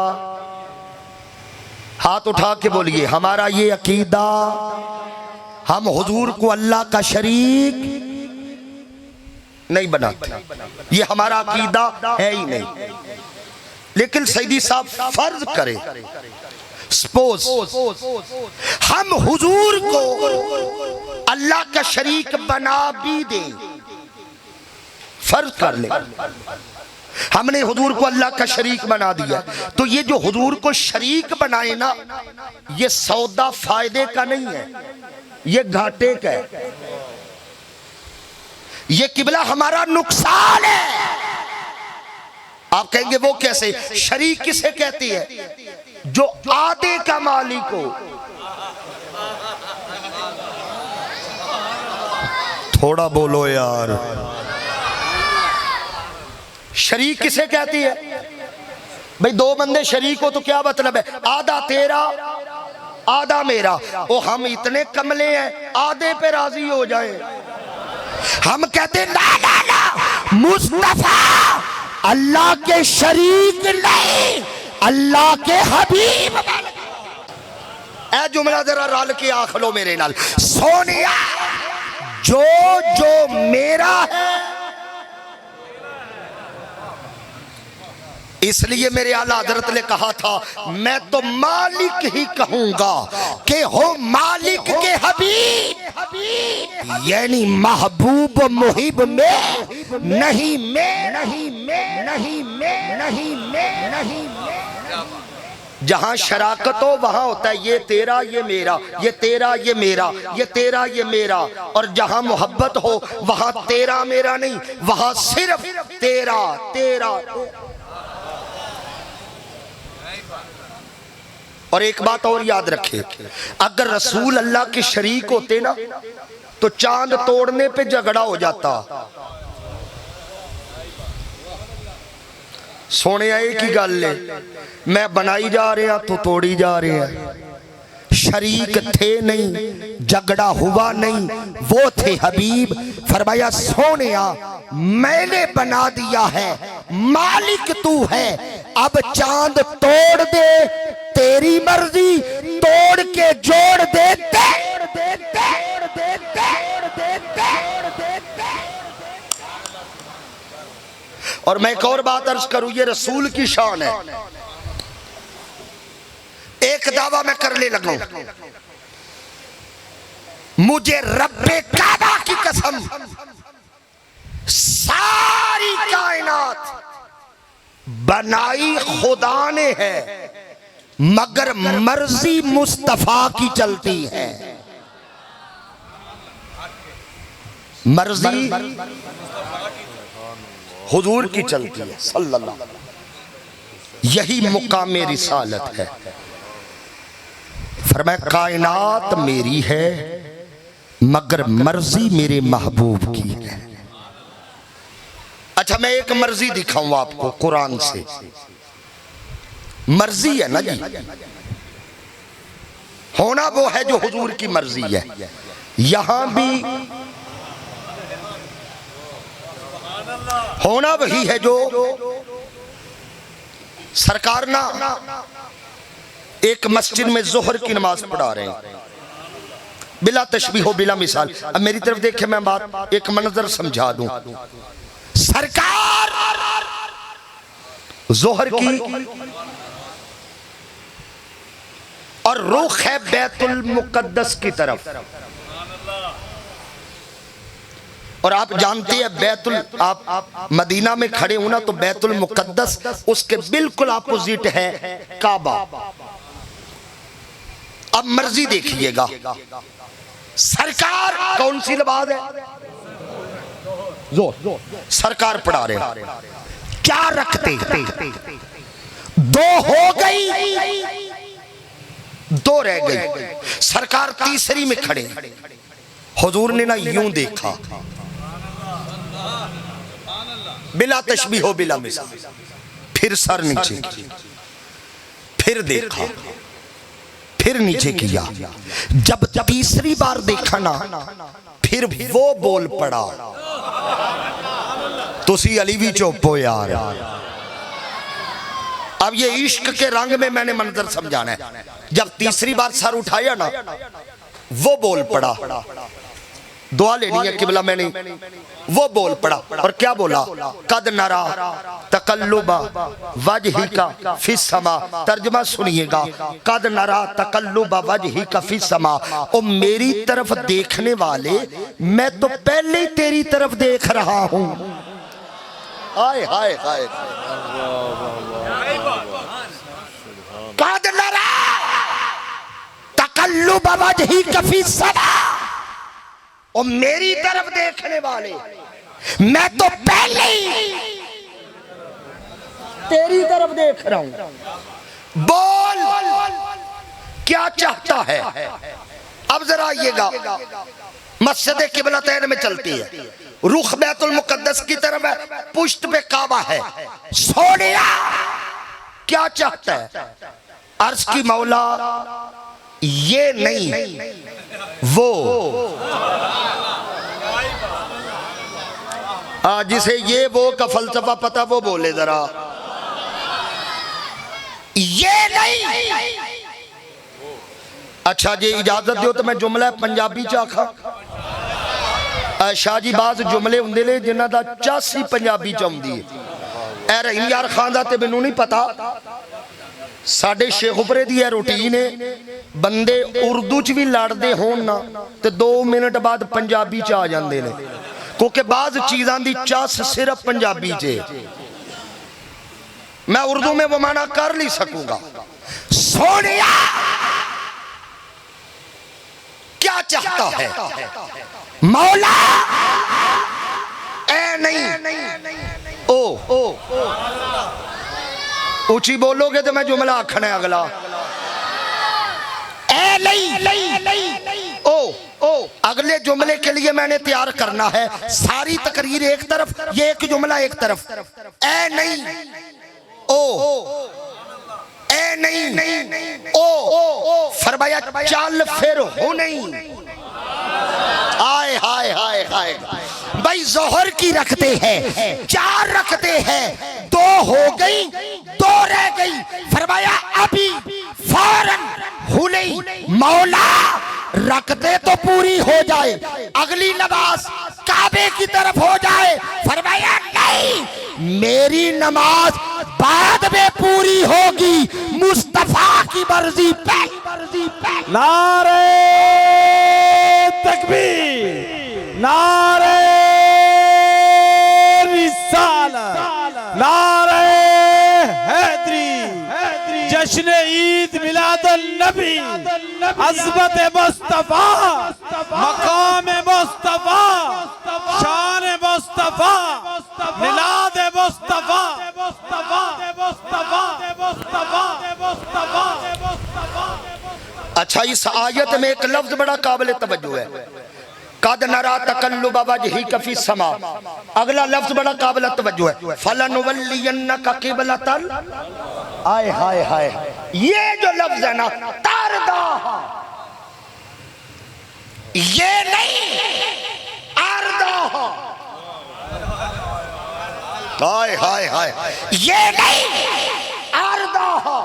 हाथ उठा के बोलिए, हमारा ये अकीदा, हम हुजूर को अल्लाह का शरीक नहीं बनाते। ये हमारा अकीदा है ही नहीं। लेकिन सईदी साहब फर्ज करे, सपोज हम हुजूर को अल्लाह का शरीक बना भी दें, फर्ज कर ले हमने हुजूर को अल्लाह का शरीक बना दिया, तो ये जो हुजूर को शरीक बनाए ना, ये सौदा फायदे का नहीं है, ये घाटे का है। ये किबला हमारा नुकसान है। आप कहेंगे वो कैसे? शरीक किसे कहती है? जो आधे का मालिक हो। थोड़ा बोलो यार। शरीक किसे कहती है? भाई दो बंदे शरीक हो तो क्या मतलब है? आधा तेरा आधा मेरा। ओ हम इतने कमले हैं, आधे पे राजी हो जाए। हम कहते ना ना ना, मुस्तफा अल्लाह के शरीक नहीं, अल्लाह के हबीब। ए जुमला जरा रल के आख लो मेरे नाल, सोनिया जो जो मेरा है, इसलिए मेरे आला हजरत ने कहा था मैं तो मालिक ही कहूंगा कि हो मालिक के हबीब, यानी महबूब मुहिब में नहीं में नहीं में नहीं में नहीं में नहीं में। जहां शराकत हो वहां होता है ये तेरा ये मेरा, ये तेरा ये मेरा, ये तेरा ये मेरा। और जहां मोहब्बत हो वहां तेरा मेरा नहीं, वहां सिर्फ तेरा तेरा। और एक बात और याद रखे, अगर रसूल अल्लाह के शरीक होते ना तो चांद तोड़ने पे झगड़ा हो जाता। सोने एक ही गल है, मैं बनाई जा रहा तो तोड़ी जा रहे हैं। शरीक थे नहीं, झगड़ा हुआ नहीं, वो थे हबीब। फरमाया सोनिया मैंने बना दिया है, मालिक तू है, अब चांद तोड़ दे तेरी मर्जी, तोड़ के जोड़ दे। और मैं एक और बात अर्ज करूं, ये रसूल की शान है। एक दावा मैं करने लगा, मुझे रब्बे काबा की कसम सारी कायनात बनाई खुदा ने है, मगर मर्जी मुस्तफा की चलती है। मर्जी हुजूर की चलती है सल्लल्लाहु। यही मुकाम रिसालत है। फरमाया कायनात मेरी है मगर मर्जी मेरे महबूब की है। अच्छा मैं एक मर्जी दिखाऊं आपको कुरान से, मर्जी है ना जी, होना वो है जो हुजूर की मर्जी है। यहां भी होना वही है जो सरकार ना एक मस्जिद में जोहर की नमाज पढ़ा रहे हैं, बिला तशबीह हो बिला मिसाल। अब मेरी तरफ देखे, मैं बात एक मंजर समझा दूं। सरकार जोहर की और रुख है बैतुल मुकद्दस की तरफ, और आप जानते हैं बैतुल, आप मदीना में खड़े हो ना तो बैतुल मुकद्दस उसके बिल्कुल अपोजिट है काबा। अब मर्जी देखिएगा, सरकार कौन सी नमाज है, सरकार पढ़ा रहे, क्या रखते, दो हो गई, दो रह गई, सरकार तीसरी में खड़े। हुजूर ने ना यूं देखा, बिला तशबीह हो बिला मिसाल, फिर सर नीचे, फिर देखा, फिर नीचे किया। जब तीसरी बार देखा ना, फिर वो बोल पड़ा, तुसी अली भी चुप हो यार। अब ये इश्क के रंग में मैंने मंजर समझाना है। जब तीसरी बार सर उठाया ना, वो बोल पड़ा, दुआ लेनी है किबला मैंने, वो बोल पड़ा। और क्या बोला, कद नरा तकल्लुबा वजहिका फिस्समा। तर्जुमा सुनिएगा, कद नरा तकल्लुबा वजहिका फिस्समा। ओ मेरी तरफ देखने वाले, मैं तो पहले ही तेरी तरफ देख रहा हूं। हाय हाय हाय, कद नरा तकल्लुबा वजहिका फिस्समा। और मेरी तरफ देखने वाले, मैं तो पहले ही तेरी तरफ देख रहा हूं। बोल क्या चाहता है। अब जरा आइएगा, मस्जिद किबलतैन में चलती है, रुख बैतुल मुकद्दस की तरफ है, पुष्ट पे काबा है। सोनिया क्या चाहता है, अर्श की मौला ये नहीं वो, जिसे ये वो का फलसफा पता वो बोले जरा। ये नहीं, अच्छा जी इजाजत दो तो मैं जुमला पंजाबी च आखा। शाह जी बाज जुमले होंगे ने जिन्हों का चस ही पंजाबी च आउंदी है। ए रहीम यार खान का तो मैनू नहीं पता, साडे शेखुपरे की रूटीन है, बंदे उर्दू च भी लड़ते होन ना तो 2 मिनट बाद पंजाबी च आ जाते हैं, क्योंकि बाज चीज़ों की चस सिर्फ पंजाबी च है। मैं उर्दू में वो माना कर नहीं सकूंगा। सोनिया क्या चाहता है मौला? ए नहीं ओ ऊंची बोलोगे तो मैं जुमला आखना है अगला। ए नहीं ओ अगले जुमले के लिए मैंने तैयार करना है। सारी तकरीर एक तरफ, ये एक जुमला एक तरफ। ए नहीं ओ ए नहीं ओ फरमाया चल फिर हो नहीं। हाय हाय हाय हाय भाई जोहर की रखते हैं, 4 रखते हैं, 2 हो गई, 2 रह गई। फरमाया अभी फौरन हो नहीं, मौला रखते तो पूरी हो जाए, अगली नमाज काबे की तरफ हो जाए। फरमाया नहीं, मेरी नमाज बाद में पूरी होगी, मुस्तफा की मर्जी पे। नारे तकबीर, नारे रिसालत, नारे हैदरी, जश्न ईद मिलादुन नबी, अज़मत मुस्तफा, मकाम मुस्तफा, शान मुस्तफा, मिलाद मुस्तफा। अच्छा इस आयत में एक लफ्ज बड़ा काबिल तवज्जो है, कद नरा तकल्लुब वजहिक फी समा। अगला लफ्ज बड़ा काबिल तवज्जो है, फलनुवल्लियन्नका क़िबलतन। आय हाय हाय, ये जो लफ्ज है ना तरदाहा, ये नहीं अरदाहा। हाय हाय हाय, ये नहीं अरदाहा।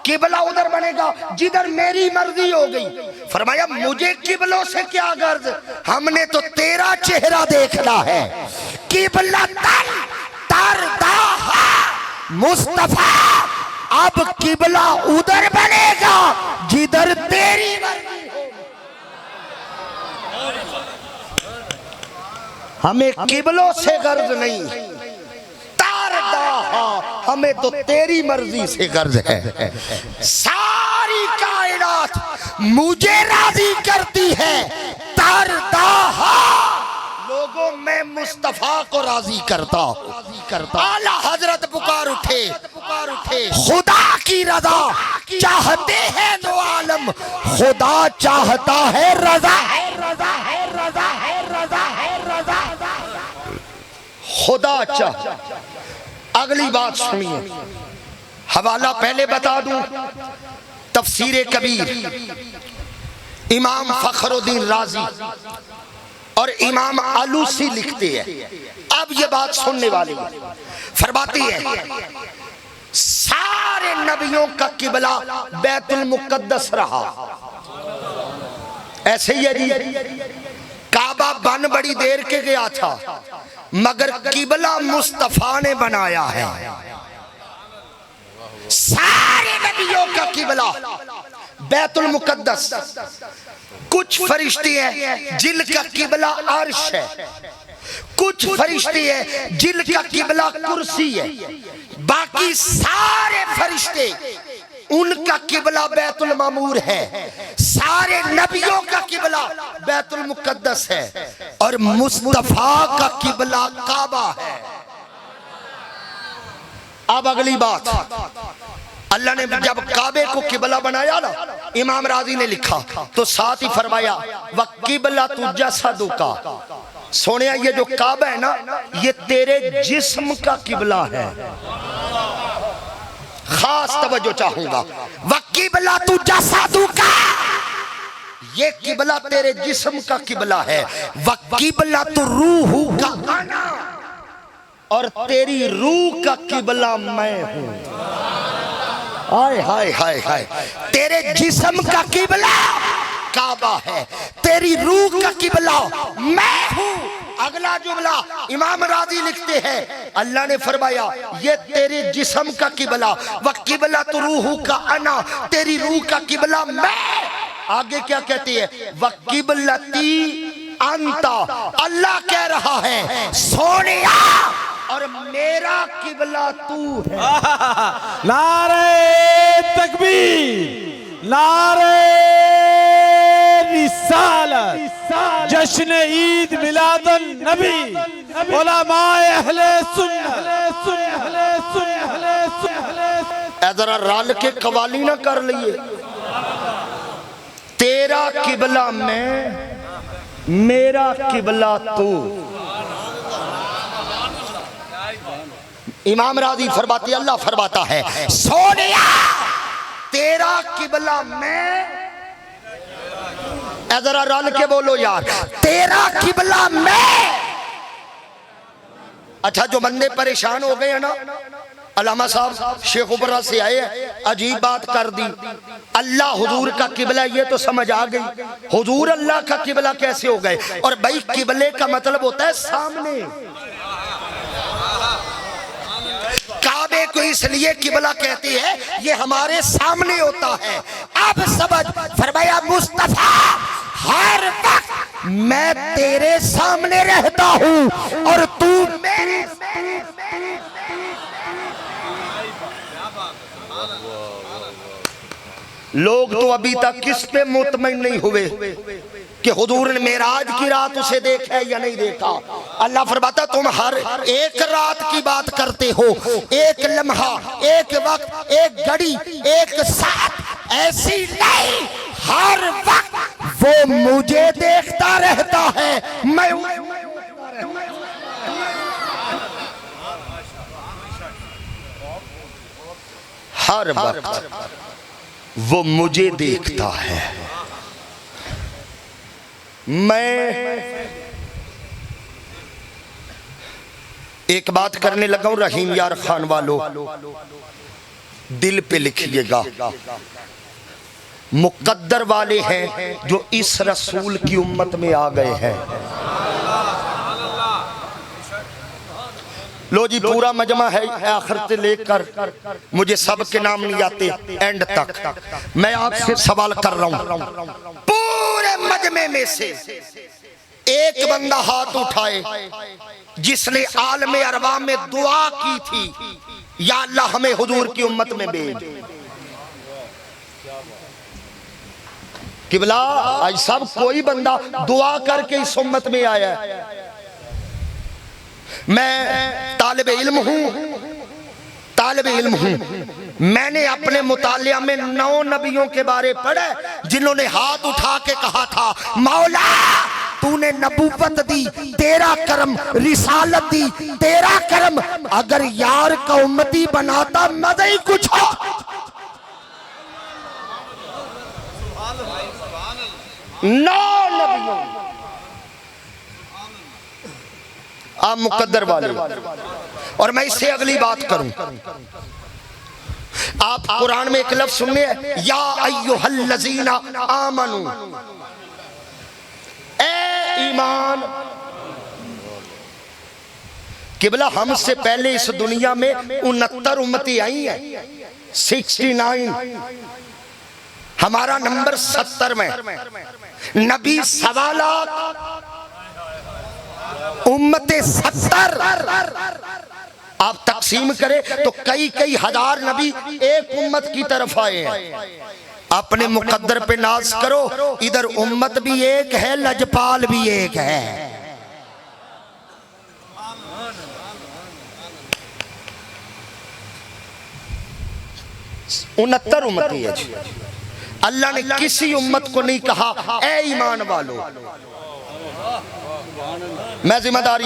किबला उधर बनेगा जिधर मेरी मर्जी हो गई। फरमाया मुझे किबलों से क्या गर्ज, हमने तो तेरा चेहरा देखना है। किबला तरदाहा मुस्तफा, अब किबला उधर बनेगा जिधर तेरी मर्जी हो। हमें किबलों से गर्ज नहीं, हमें तो तेरी मर्जी से गर्ज है। सारी कायनात मुझे राजी करती है, तरदाहा लोगों में मुस्तफा को राजी करता हूं। आला हजरत पुकार उठे, खुदा की रजा चाहते हैं दो आलम, खुदा चाहता है रजा, खुदा चाह। अगली बात सुनिए, हवाला पहले बता दूं, तफसीर कबीर इमाम फखरुद्दीन राजी और इमाम आलूसी लिखते हैं। अब ये बात सुनने वाली फरमाती है, सारे नबियों का किबला बैतुल मुकद्दस रहा। ऐसे ही है जी, काबा बन बड़ी देर के गया था, मगर किबला मुस्तफा ने बनाया है। सारे नबियों का किबला बैतुल मुकद्दस। कुछ फरिश्ते हैं जिनका किबला अर्श है, कुछ फरिश्ते हैं जिनका किबला कुर्सी है, बाकी सारे फरिश्ते उनका किबला बैतुल मामूर है। सारे नबियों का किबला बैतुल मुकद्दस है और मुस्तफा का किबला काबा है। अब अगली बात, अल्लाह ने जब काबे को किबला बनाया ना, इमाम राजी ने लिखा तो साथ ही फरमाया व किबला तुझा सदुका। सोने ये जो काबा है ना, ये तेरे जिस्म का किबला है। खास तवज्जो चाहूंगा, व किबला तुझा सदुका, ये किबला तेरे जिस्म का किबला है। व किबला तु रूह का आना, और तेरी रूह का किबला मैं हूं। हाय हाय हाय हाय, तेरे जिस्म का किबला काबा है, तेरी रूह का किबला मैं हूँ। अगला जुमला इमाम राजी लिखते हैं, अल्लाह ने फरमाया ये तेरे जिस्म का किबला, व किबला तो रूह का अना, तेरी रूह का किबला मैं। आगे क्या कहती है, व किबलती अंता, अल्लाह कह रहा है सोनिया और मेरा किबला तू है। नारे तकबीर, नारे रिसालत, जश्न ईद मिलादुन नबी, उलमाए अहले सुन्नत। जरा रल के कवाली ना कर लिए, तेरा किबला मैं, मेरा किबला तू। इमाम राजी फरमाते, अल्लाह फरमाता है सोनिया तेरा किबला मैं, जरा रल के बोलो यार, तेरा किबला मैं। अच्छा, जो बंदे परेशान हो गए हैं ना, अल्लामा साहब शेखुपुरा से आए, अजीब बात कर दी, अल्लाह हुजूर का किबला, ये तो समझ आ गई, हुजूर अल्लाह का किबला कैसे हो गए? और भाई किबले का मतलब होता है सामने, काबे को इसलिए किबला कहती है, ये हमारे सामने होता है। अब समझ, फरमाया मुस्तफा हर वक्त मैं तेरे सामने रहता हूं और तू मेरे। लोग तो अभी तक किस पे मुतमईन नहीं हुए कि हुजूर ने मेराज की रात उसे देखा है या नहीं देखा। अल्लाह फरमाता तुम हर एक रात की बात करते हो, एक लम्हा, एक वक्त, एक घड़ी, एक साथ, ऐसी नहीं, हर वक्त वो मुझे देखता रहता है, मैं हर वक्त वो मुझे देखता है। मैं एक बात करने लगा हूं, रहीम यार खान वालों दिल पे लिखिएगा, मुकद्दर वाले हैं जो इस रसूल की उम्मत में आ गए हैं। लो जी, पूरा मजमा है आखिर से लेकर, मुझे सब के नाम नहीं आते एंड तक। मैं आपसे सवाल कर रहा हूं, पूरे मजमे में से एक बंदा हाथ उठाए जिसने आलमे अरवा में दुआ की थी, या अल्लाह हमें हुजूर की उम्मत में भेज। किबला आज सब कोई बंदा दुआ करके इस उम्मत में आया है। मैं तालिब इल्म हूं, मैंने अपने मुतालिया में 9 नबियों के बारे पढ़े जिन्होंने हाथ उठा के कहा था मौला तूने नबूवत दी, तेरा करम, रिसालत दी, तेरा करम, अगर यार का उम्मती बनाता मजा ही कुछ हो। आप मुकद्दर वाले। और मैं इससे अगली बात करूं, आप कुरान में एक लफ्ज सुनिए, या अय्युहल्लज़ीना आमनू, ए ईमान। किबला हमसे पहले इस दुनिया में 69 उम्मती आई हैं, 69, हमारा नंबर 70 में, नबी 1.25 लाख, उम्मते 70। आप तकसीम करें तो कई कई हजार नबी एक उम्मत की तरफ आए हैं। अपने मुकद्दर पे नाज करो, इधर उम्मत भी एक है, लजपाल भी एक है। 69 उम्मती है। अल्लाह ने किसी उम्मत को नहीं कहा ए ईमान वालों। मैं जिम्मेदार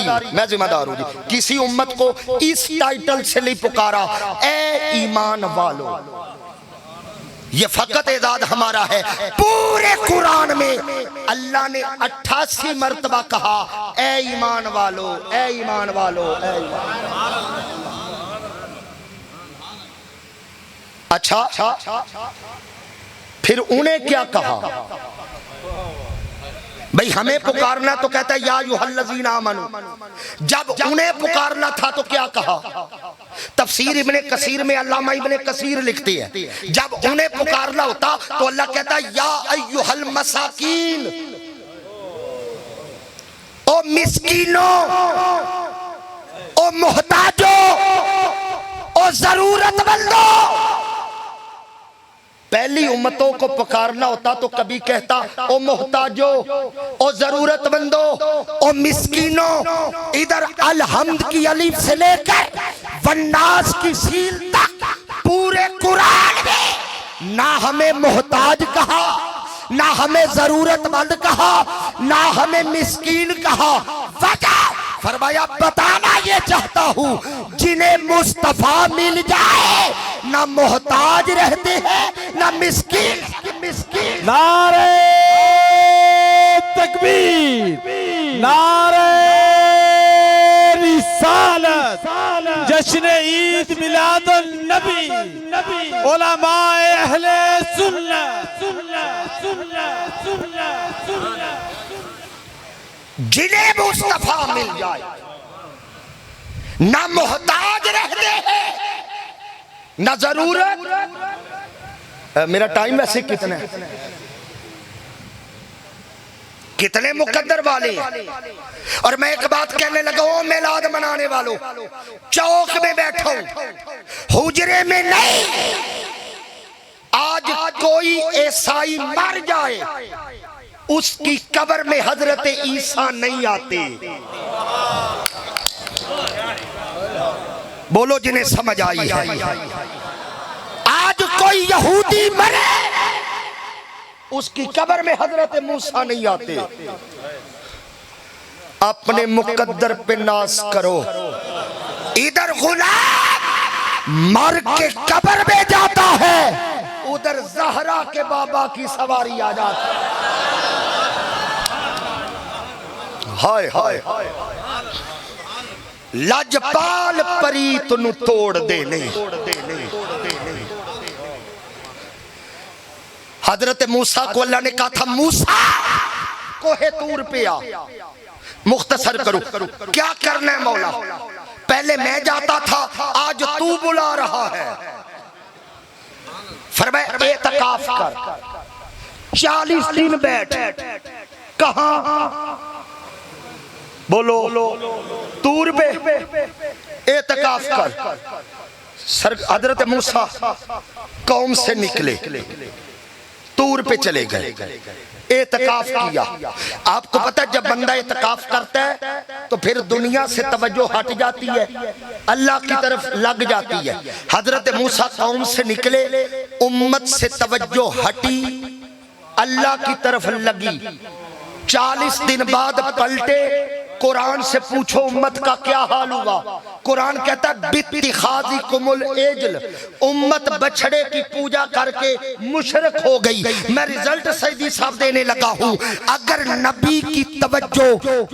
हूं जी, किसी उम्मत को इस टाइटल से नहीं पुकारा ए ईमान वालों। ये फकत एजाद हमारा है। पूरे कुरान में अल्लाह ने 88 मर्तबा कहा ए ईमान वालों, ए ईमान वालों, ए ईमान। अच्छा, फिर उन्हें क्या कहा? भाई हमें पुकारना तो कहता है या अय्युहल्लज़ीना आमनू। जब उन्हें पुकारना था तो क्या कहा? तफसीर इब्ने कसीर में अल्लामा इब्ने कसीर लिखते हैं, जब उन्हें पुकारना होता तो अल्लाह कहता या अय्युहल मसाकीन, ओ मिस्कीनों, ओ मोहताजों, ओ जरूरतमंदों। पहली उम्मतों को पुकारना होता तो कभी कहता ओ मोहताजों, ओ जरूरतमंदों, ओ मिस्कीनों। इधर अलहम्द की अलिफ से लेकर वन्नास की सील तक पूरे कुरान में ना हमें मोहताज कहा, ना हमें जरूरतमंद कहा, ना हमें मिस्कीन कहा। वजह फरमाया बताना ये चाहता हूँ जिन्हें मुस्तफा मिल जाए ना मोहताज रहते हैं ना मिस्कीन। नारे तकबीर, नारे रिसालत, जश्न ईद मिलादुन नबी, उलमाए अहले सुन्नत। जिन्हें मुस्तफा मिल जाए ना मोहताज रहते हैं ना जरूरत। मेरा टाइम वैसे कितना है? कितने मुकद्दर वाले हैं। और मैं एक बात कहने लगा, ओ मिलाद मनाने वालों, चौक में बैठो, हुजरे में नहीं। आज कोई ईसाई मर जाए उसकी कब्र में हजरत ईसा नहीं आते। बोलो जिन्हें समझ आई है। आज कोई यहूदी मरे उसकी कब्र में हजरत मूसा नहीं आते। अपने मुकद्दर पे नाज करो। इधर गुलाम मर के कब्र में जाता है, उधर ज़हरा के बाबा की सवारी आ जाती है। हाय हाय लजपाल परीत नु तोड़ देने। हजरत मूसा को अल्लाह ने कहा था मूसा कोहे तूर पे आ। मुख्तसर करो, क्या करना है मौला? पहले मैं जाता था, आज तू बुला रहा है। फरमाया एतकाफ कर, 40 दिन बैठ। कहां? बोलो तूर पे एतकाफ कर। सर हजरत मूसा कौम से निकले, तूर पे चले गए, एतकाफ किया। आपको पता है जब बंदा एतकाफ करता है तो फिर दुनिया से तवज्जो हट जाती है, अल्लाह की तरफ लग जाती है। हजरत मूसा कौम से निकले, उम्मत से तवज्जो हटी, अल्लाह की तरफ लगी। 40 दिन बाद पलटे, कुरान से पूछो उम्मत का क्या हाल हुआ। कुरान कहता है बित्तिखाज़ी कुमुल एजल, उम्मत बछड़े की पूजा करके मुशरिक हो गई। मैं रिजल्ट सईदी साहब देने लगा हूँ। अगर नबी की तवज्जो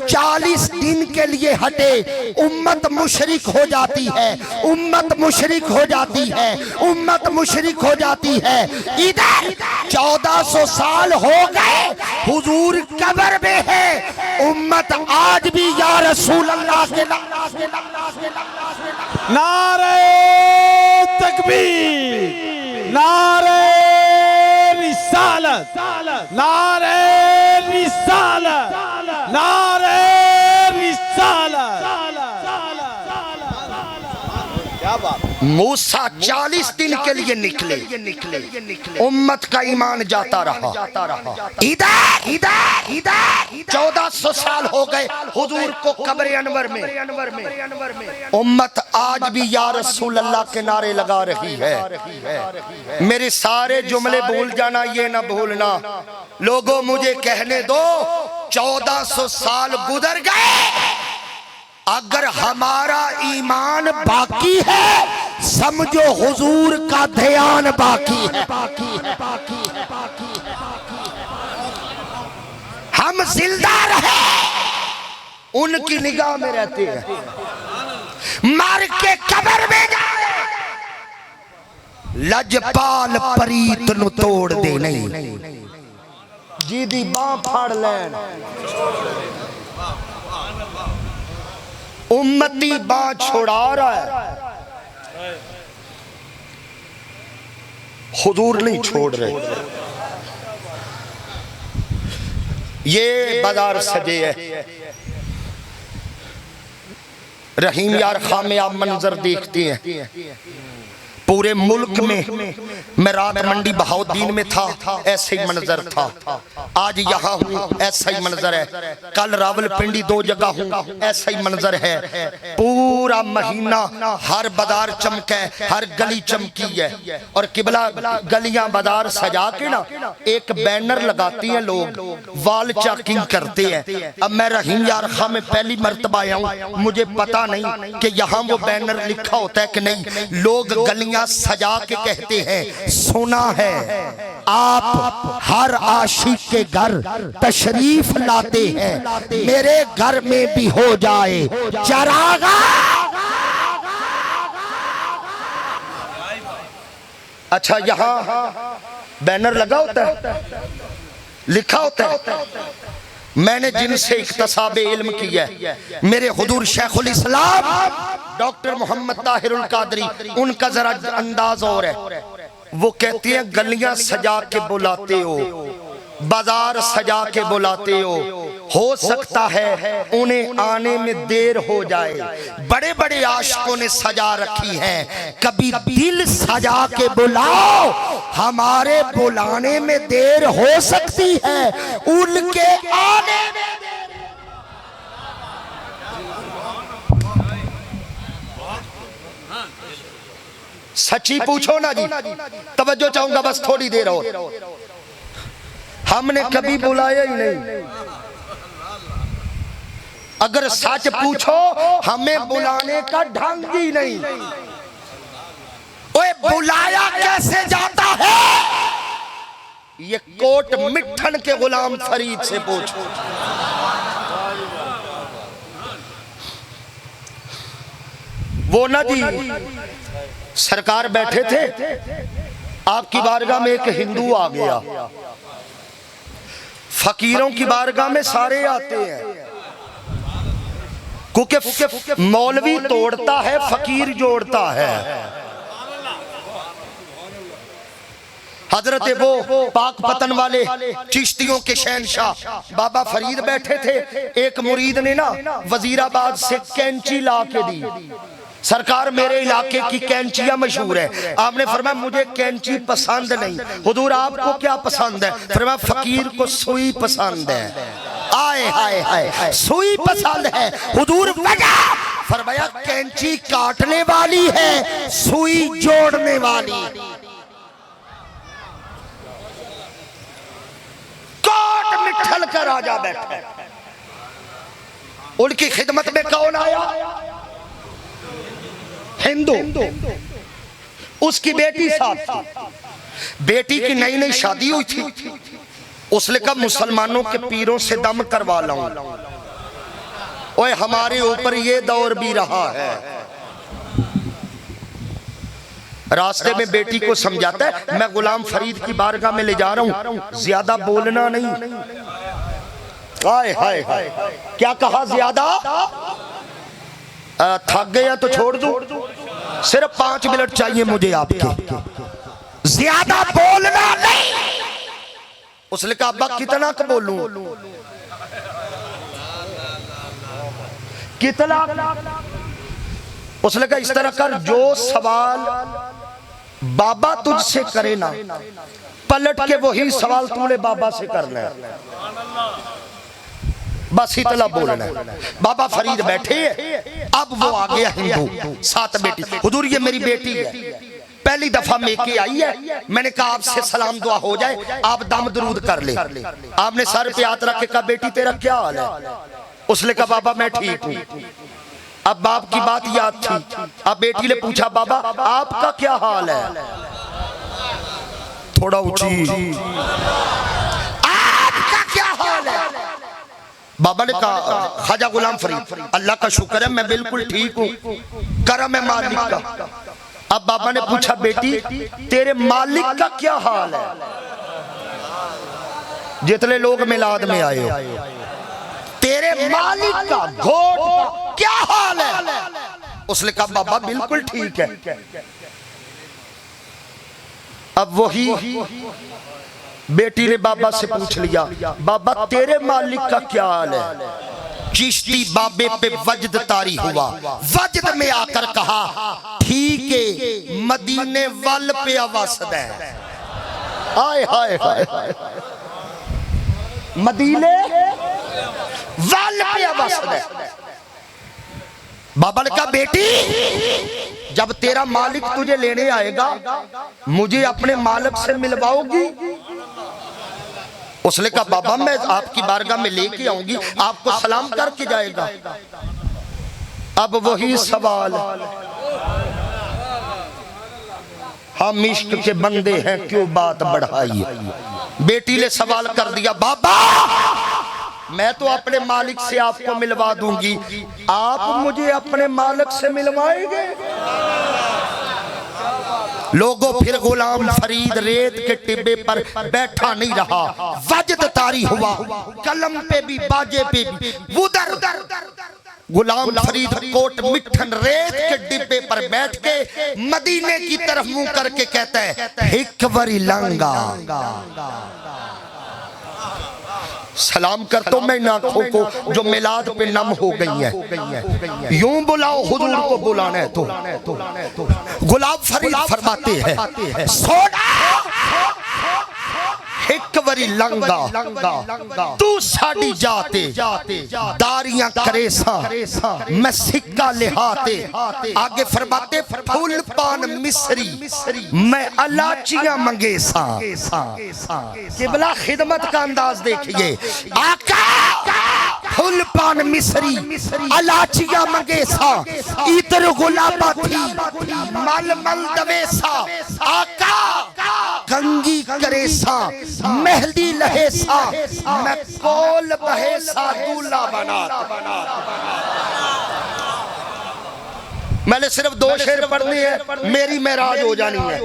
40 दिन के लिए हटे, उम्मत मुशरिक हो जाती है, उम्मत मुशरिक हो जाती है, उम्मत मुशरिक हो जाती है। इधर 1400 साल हो गए, हुजूर कब्र में है, उम्मत आज भी या रसूल अल्लाह के नारे तकबीर, नारे रिसालत, नारे रिसालत, नारे रिसालत। क्या बात। मूसा 40 दिन के लिए निकले, उम्मत का ईमान जाता रहा। इधर इधर इधर 1400 साल हो गए हुजूर को कब्र अनवर में, उम्मत आज भी या रसूल अल्लाह के नारे लगा रही है। मेरे सारे जुमले भूल जाना, ये ना भूलना। लोगों मुझे कहने दो, 1400 साल गुजर गए, अगर हमारा ईमान बाकी है समझो हुजूर का ध्यान बाकी है। हम जिंदा रहे उनकी निगाह में रहते हैं, मर के कब्र में जाए लजपाल परीत नु तोड़ दे नहीं, जी दी बां फाड़ लैन उम्मती बां छोड़ा रहा है, हुजूर नहीं छोड़ रहे। ये बाजार सजे है। रहीम यार खां में आप मंजर देखते हैं, पूरे मुल्क में मैं रात मंडी बहाउद्दीन में था, ऐसे ही मंजर था। आज यहाँ हूँ, ऐसा ही मंजर है। कल रावलपिंडी 2 जगह हूँ, ऐसा ही मंजर है। पूरा महीना हर बाजार चमके, हर गली चमकी है। और किबला गलियां बाजार सजा के ना एक बैनर लगाती हैं लोग, वाल चेकिंग करते हैं। अब मैं रहीम यार खां में पहली मर्तबा आया हूँ, मुझे पता नहीं कि यहाँ वो बैनर लिखा होता है कि नहीं। लोग गलियां सजा के कहते हैं, सुना है आप हर आशिक के घर तशरीफ लाते हैं, मेरे घर में भी हो जाए चरागा। अच्छा, यहाँ बैनर लगा होता है, लिखा होता है। मैंने जिनसे इख्तिसाब इल्म किया है, मेरे हुजूर शेखुल इस्लाम डॉक्टर मोहम्मद ताहिरुल कादरी, उनका जरा अंदाज और है। वो कहते हैं गलियां सजा के बुलाते हो, बाजार सजा के बुलाते हो सकता है उन्हें आने में देर हो जाए। बड़े बड़े आशिकों ने सजा रखी है, कभी दिल सजा के बुलाओ, हमारे बुलाने में देर हो सकती है, उनके आने में सच्ची पूछो ना जी, तवज्जो चाहूंगा बस थोड़ी देर और। हमने कभी बुलाया ही नहीं। अगर सच पूछो हमें बुलाने का ढंग ही नहीं। ओए बुलाया कैसे जाता है, ये कोट मिठन के गुलाम फरीद से पूछो। वो ना जी सरकार बैठे थे, आपकी बारगाह में एक हिंदू आ गया। फकीरों की बारगाह में सारे आते हैं, क्योंकि मौलवी तोड़ता है, फकीर जोड़ता है। हजरत वो पाक पतन वाले चिश्तियों के शहनशाह बाबा फरीद बैठे थे। एक मुरीद ने ना वजीराबाद से कैंची ला के दी। सरकार मेरे इलाके की कैंचियां मशहूर है। आपने फरमाया मुझे कैंची पसंद नहीं। हुजूर आपको क्या पसंद है? फरमाया फकीर को सुई पसंद है। आए हाय हाय, सुई पसंद है। हुजूर वजह फरमाया कैंची काटने वाली है, सुई जोड़ने वाली। कोट मिठल का राजा बैठा है, उनकी खिदमत में कौन आया? हिंदू। उसकी बेटी साथ थी। बेटी की नई नई शादी हुई थी। उसने कहा मुसलमानों के पीरों से दम करवा लाऊं। ओए हमारे ऊपर ये दौर भी रहा है। रास्ते में बेटी को समझाता है, मैं गुलाम फरीद की बारगाह में ले जा रहा हूं, ज्यादा बोलना नहीं। हाय हाय हाय, क्या कहा? ज्यादा थक गया तो छोड़ दो, सिर्फ 5 मिनट चाहिए मुझे आपके, ज्यादा बोलना नहीं। उसने कहा अब्बा कितना का बोलूं? कितना? उसने कहा इस तरह कर, जो सवाल बाबा तुझसे करे ना, पलट के वही सवाल तूने बाबा से करना है, बस इतना बोलना है। बाबा फरीद बैठे हैं, अब वो आ गया हिंदू, 7 बेटी। हुजूर ये मेरी बेटी है, पहली दफा मेके आई है, मैंने कहा आपसे सलाम दुआ हो जाए, आप दम दरूद कर ले। आपने सर पे हाथ रख के कहा बेटी तेरा क्या हाल है? उसने कहा बाबा मैं ठीक हूँ। अब बाप की बात याद थी। अब बेटी ने पूछा बाबा आपका क्या हाल है? थोड़ा ऊंची, आपका क्या हाल है? बाबा ने कहा ख्वाजा गुलाम फरीद, अल्लाह का शुक्र है मैं बिल्कुल ठीक हूँ, करम है मालिक का। अब बाबा ने पूछा बेटी तेरे मालिक का क्या हाल है? जितने लोग मिलाद में आए हो, तेरे मालिक का घोट का क्या हाल है? उसने कहा बाबा बिल्कुल ठीक है। अब वही बेटी ने बाबा से पूछ लिया बाबा तेरे मालिक का क्या हाल है? चिश्ती बाबे पे वजद तारी हुआ, वजद में आकर कहा ठीक है मदीने वाल पे आवासद है। हाय हाय हाय हाय, मदीने वाल पे आवासद है। बाबा ने कहा बेटी जब तेरा मालिक तुझे लेने आएगा मुझे अपने मालिक से मिलवाओगी? उसने कहा बाबा मैं आपकी बारगाह में लेके आऊंगी, आपको सलाम करके जाएगा। अब वही सवाल, हम इश्क के बंदे हैं क्यों बात बढ़ाई? बेटी ने सवाल कर दिया बाबा मैं तो अपने मालिक से आपको मिलवा दूंगी, आप मुझे अपने मालिक से मिलवाएंगे? लोगों फिर गुलाम फरीद रेत के टिब्बे पर बैठा नहीं रहा, वजद तारी हुआ, कलम पे भी बाजे पे भी उधर गुलाम फरीद कोट मिठन रेत के डिब्बे पर बैठ के मदीने की तरफ मुंह करके कहता है हिकवरी लंगा। सलाम कर तो मैं इन आंखों को जो मिलाद पे नम हो गई है, यूं बुलाओ हुजूर को बुलाना है तो गुलाम फरीद फरमाते हैं सोना हिकवरी लंगा तू साड़ी जाते दारियां करेसा मैं सिक्का लिहाते। आगे फरमाते फूल पान मिस्री मैं अलाचियां मंगेसा। किबला खिदमत का अंदाज देखिए, आका फूल पान मिस्री अलाचियां मंगेसा, इतर गुलाबा थी मल मल दवेसा, आका कंगी करेसा मेहंदी लहेसा मैं कोल बहेसा दूल्हा बना। मैंने सिर्फ 2 शेर पढ़ने हैं, मेरी महराज हो जानी है।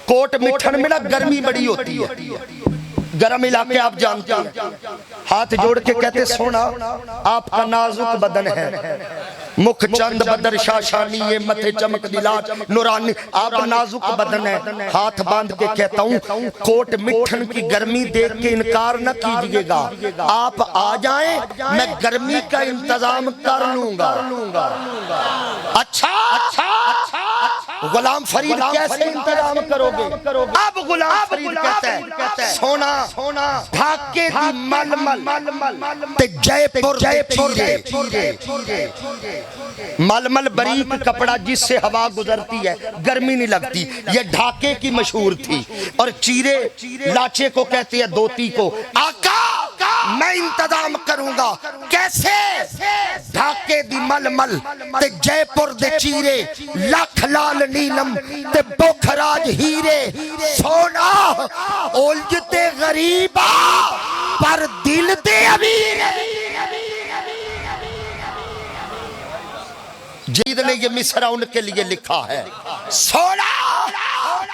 कोट मिठन में ना गर्मी बड़ी होती है, गर्म इलाके आप जानते हैं। हाथ जोड़ के कहते सोना आपका नाजुक बदन है, मुख चंद बदर शाशानी ये मथे चमक दिलाट नूरानी, आप नाजुक बदन है। हाथ बांध के कहता हूँ कोट मिठन की गर्मी देख के इनकार न कीजिएगा, आप आ जाएं मैं गर्मी का इंतजाम कर लूंगा। अच्छा गुलाम फरीद कैसे इंतजाम करोगे? अब गुलाम फरीद कहता है सोना ढाके दी मलमल ते जयपुर मलमल बरीक कपड़ा जिससे हवा गुजरती है गर्मी नहीं लगती, ये ढाके की मशहूर थी। और चीरे लाचे को कहते हैं धोती को। आका मैं इंतजाम करूंगा, कैसे? ढाके दी मलमल ते जयपुर दे चीरे लख लाल नीलम ते बोखराज हीरे, सोना उलझते गरीबा पर दिल ते अमीर। जीद ने ये मिसरा उनके लिए लिखा है, सोना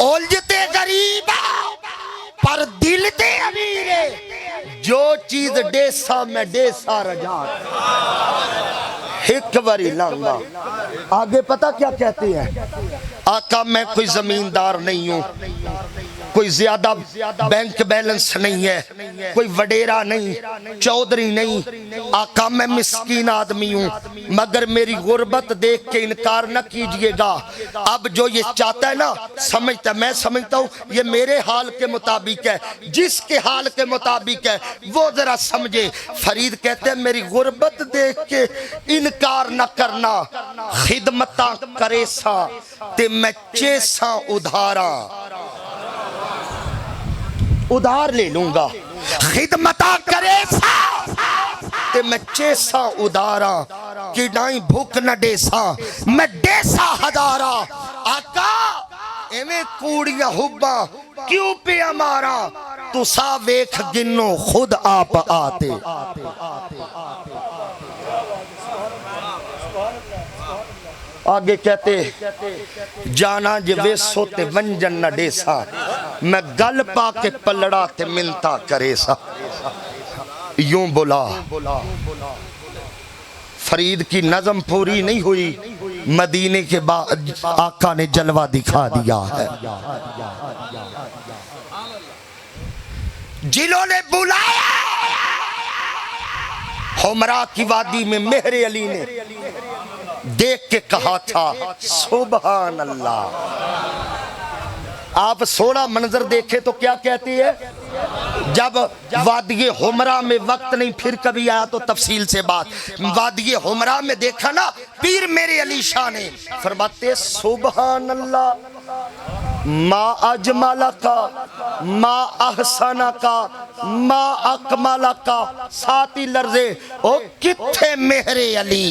उलझते गरीबा पर दिल ते अमीर, जो चीज डेसा में डेसा रजा हिकवरी लंगा। आगे पता क्या कहते हैं, आका मैं कोई जमींदार नहीं हूं, कोई ज्यादा बैंक बैलेंस नहीं है, कोई वडेरा नहीं, चौधरी नहीं, आका मैं मिस्कीन आदमी हूं, मगर मेरी गुर्बत देख के इनकार न कीजिएगा। अब जो ये चाहता है ना समझता, मैं समझता हूं ये मेरे हाल के मुताबिक है, जिसके हाल के मुताबिक है वो जरा समझे। फरीद कहते हैं मेरी गुर्बत देख के इनकार न करना, खिदमता करेसा ते मैं चेसा उधारा, उधार ले लूंगा। खिदमता करेसा ते मैं चेसा उधारा, कि नाई भूख न डेसा मैं डेसा हजारा। आका एवें कूड़ियां हुब्बा क्यों पे हमारा, तू सा वेख गिनो खुद आप आते। आगे कहते जाना जे वेसो ते वंजन न डेसा, मैं गल पा के पलड़ा ते मिलता करे सा। यूं बोला। फरीद की नज़म पूरी नहीं हुई, मदीने के बाद आका ने जलवा दिखा दिया है। जिन्होंने बुलाया हुमरा की वादी में मेहरे अली ने देख के कहा था सुभान अल्लाह। आप 16 मंजर देखे तो क्या कहती है? जब वादिये हुमरा में वक्त नहीं फिर कभी आया तो तफसील से बात। वादिये हुमरा में देखा ना पीर मेरे अली शाह ने, फरमाते सुभान अल्लाह, मा अजमाला का, मा अहसाना का, मा अकमाला का। साथी लर्जे ओ किथे मेहरे अली,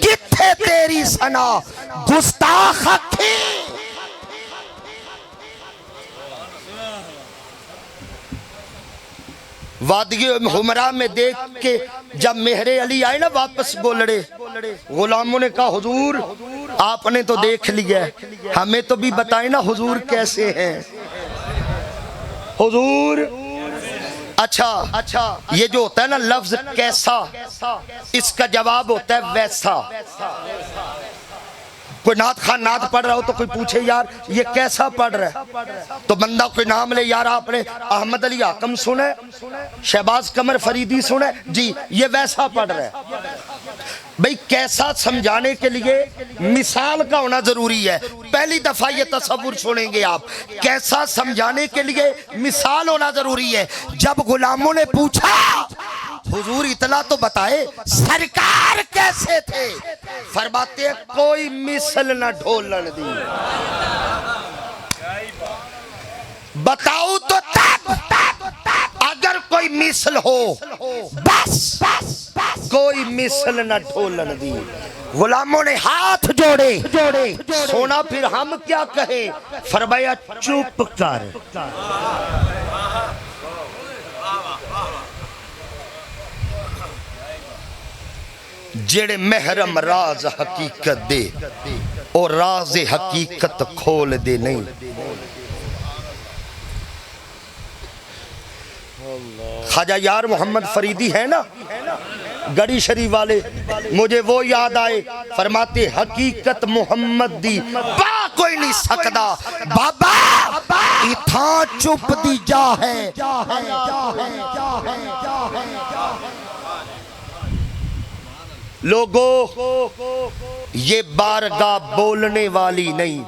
किथे तेरी सना गुस्ताख अखी। वादिये हुमरा में देख के जब मेहरे अली आए ना वापस गोलड़े, गुलामों ने कहा हुजूर आपने तो देख लिया, हमें तो भी बताए ना हुजूर कैसे हैं हुजूर। अच्छा ये जो होता है ना लफ्ज कैसा, इसका जवाब होता है वैसा। कोई नात खान नात पढ़ रहा हो तो कोई पूछे यार ये कैसा पढ़ रहा है, तो बंदा कोई नाम ले, यार आपने अहमद अली हाकम सुने, शहबाज कमर फरीदी सुने जी, ये वैसा पढ़ रहा है। भाई कैसा समझाने के लिए मिसाल का होना जरूरी है। पहली दफा ये तसव्वुर सुनेंगे आप, कैसा समझाने के लिए मिसाल होना जरूरी है। जब गुलामों ने पूछा हुजूर इतना तो बताए सरकार कैसे थे, फरमाते कोई मिसल न ढोलन दी। बताओ तो तब अगर कोई मिसल हो, बस कोई मिसल न ढोलन दी। गुलामों ने हाथ जोड़े सोना फिर हम क्या कहे, फरमाया चुप कर। जेड़े महरम राज हकीकत दे और राज हकीकत खोल दे नहीं। ख्वाजा यार मोहम्मद फरीदी है ना गड़ी शरीफ वाले, मुझे वो याद आए, फरमाते हकीकत मोहम्मद दी पा कोई नहीं सकदा बाबा, इथा चुप दी जा है। लोगों ये बारगाह बोलने वाली नहीं,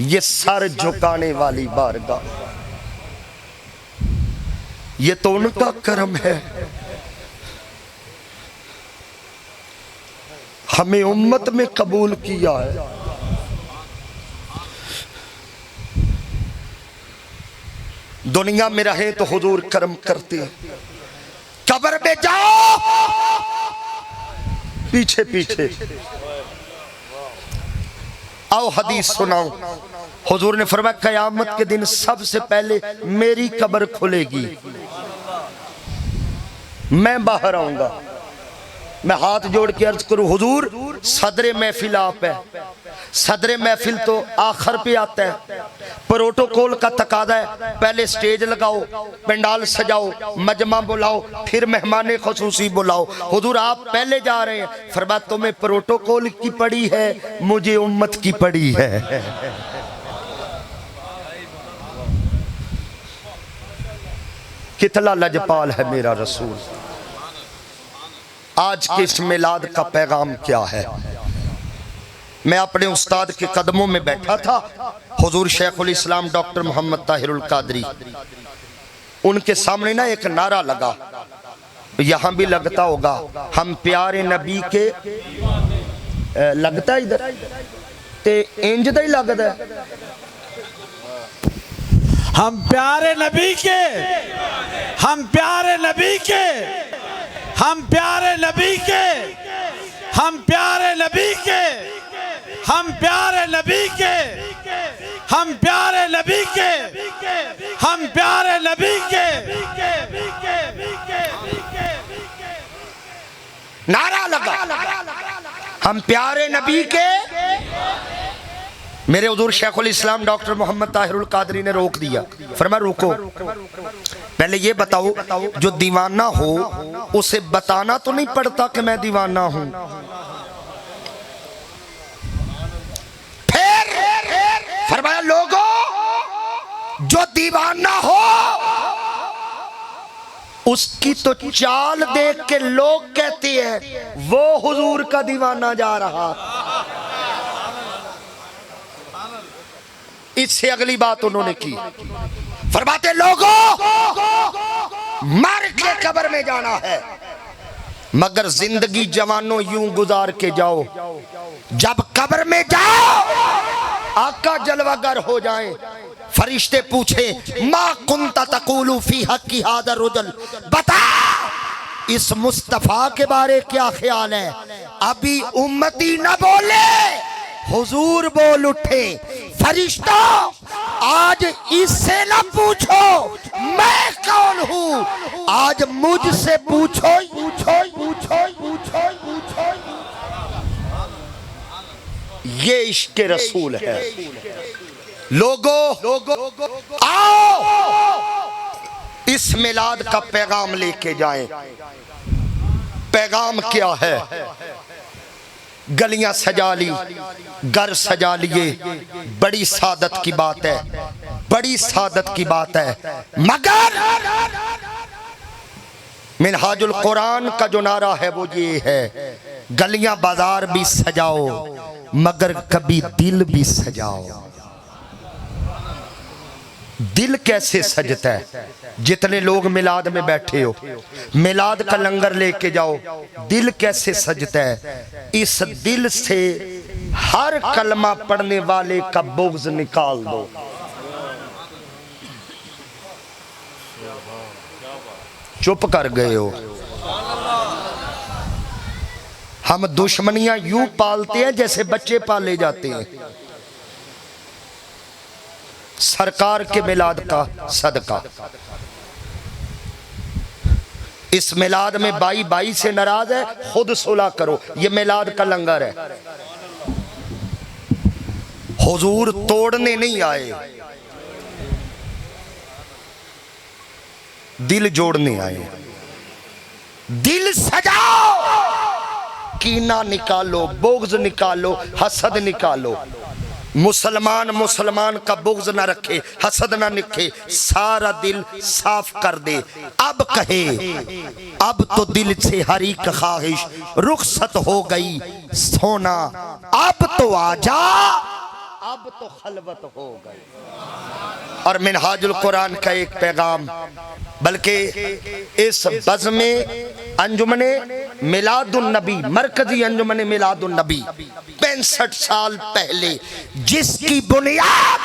ये सर झुकाने वाली बारगाह। ये तो उनका कर्म है, हमें उम्मत में कबूल किया है। दुनिया में रहे तो हुजूर कर्म करते हैं, कब्र में जाओ पीछे पीछे आओ हदीस सुनाओ। हुजूर ने फरमाया कयामत के दिन सबसे पहले मेरी कब्र खुलेगी, मैं बाहर आऊंगा। मैं हाथ जोड़ के अर्ज करूं हुजूर सदरे महफिल आप है, सदरे महफिल तो आखिर पे आता है, प्रोटोकॉल का तकादा है, पहले स्टेज लगाओ, पंडाल सजाओ, मजमा बुलाओ, फिर मेहमान खुसूसी बुलाओ। हुजूर आप पहले जा रहे हैं, फरमाया तुम्हें प्रोटोकॉल की पड़ी है, मुझे उम्मत की पड़ी है। कितना लजपाल है मेरा रसूल। आज के इस मिलाद का पैगाम क्या है? मैं अपने उस्ताद के कदमों में बैठा था, हुजूर शेखुल इस्लाम डॉक्टर मोहम्मद ताहिरुल कादरी, उनके सामने ना एक नारा लगा, यहाँ भी लगता होगा, हम प्यारे नबी के, लगता इधर ते इंज दा ही लगता है, हम प्यारे नबी के, हम प्यारे नबी के, हम प्यारे नबी के, हम प्यारे नबी के, हम प्यारे नबी के, हम प्यारे नबी के, हम प्यारे नबी के। नारा लगा, हम प्यारे नबी के। मेरे हुजूर शेखुल इस्लाम डॉक्टर मोहम्मद ताहिरुल कादरी ने रोक दिया, फरमाया रुको, पहले ये बताओ जो दीवाना हो उसे बताना तो नहीं पड़ता कि मैं दीवाना हूं। फिर फरमाया लोगों, जो दीवाना हो उसकी तो चाल देख के लोग कहते हैं वो हुजूर का दीवाना जा रहा। इससे अगली बात उन्होंने की, फरमाते लोगों मर के कब्र में जाना है, मगर जिंदगी जवानों यूं गुजार के जाओ, जब कब्र में जाओ आका जलवागर हो जाए। फरिश्ते पूछे मा कुंता तकूलु फी हक्की हादर रुजल, बता इस मुस्तफा के बारे क्या ख्याल है। अभी उम्मती न बोले, हुजूर बोल उठे, फरिश्तों आज इससे न पूछो मैं कौन हूं, आज मुझसे पूछो पूछो पूछो पूछो पूछो। ये इश्क रसूल है। लोगों आओ इस मिलाद का पैगाम लेके जाएं। पैगाम क्या है? गलियां सजा ली, घर सजा लिए, बड़ी सादत की बात है, बड़ी सादत की बात है। मगर मिनहाजुल कुरान का जो नारा है वो ये है, गलियां बाजार भी सजाओ मगर कभी दिल भी सजाओ। दिल कैसे सजता है? जितने लोग मिलाद में बैठे हो, मिलाद का लंगर लेके जाओ, दिल कैसे सजता है? इस दिल से हर कलमा पढ़ने वाले का बुग़्ज़ निकाल दो। चुप कर गए हो। हम दुश्मनियां यूं पालते हैं जैसे बच्चे पाले जाते हैं। सरकार के मिलाद का सदका, इस मिलाद में बाई बाई से नाराज है, खुद सुलह करो। ये मिलाद का लंगर है, हुजूर तोड़ने नहीं आए, दिल जोड़ने आए। दिल सजाओ, कीना निकालो, बुग़्ज़ निकालो, हसद निकालो। मुसलमान मुसलमान का बुग़्ज़ न रखे, हसद न रखे, सारा दिल साफ कर दे। अब कहे अब तो दिल से हर एक ख्वाहिश रुखसत हो गई सोना, अब तो आजा, अब तो खलवत हो गई। और मिनहाजुल कुरान का एक पैगाम, बल्कि इस बज़्म अंजुमने मिलादुन नबी, मरकजी अंजुमने मिलादुन नबी 65 साल पहले जिसकी बुनियाद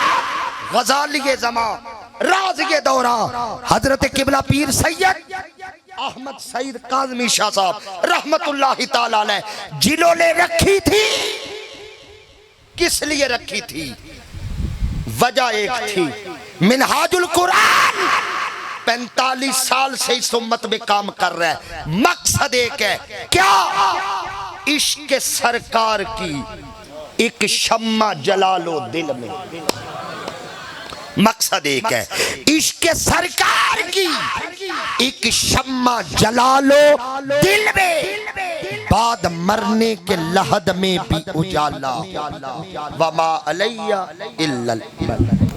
गज़ाली ज़मा राज़ी दौरा हजरत किबला पीर सैयद अहमद सईद काज़मी शाह साहब रहमतुल्लाहि ताला अलैह जिन्होंने रखी थी। किस लिए रखी थी? वजह एक थी, मिनहाजुल कुरान 45 साल से इस उम्मत में काम कर रहा है। मकसद एक है, क्या? इश्क सरकार की एक शम्मा जला लो दिल में। मकसद एक है, इश्क सरकार की एक शम्मा जला लो दिल में, बाद मरने के लहद में भी उजाला। वमा अलैया इल्लल बलाग।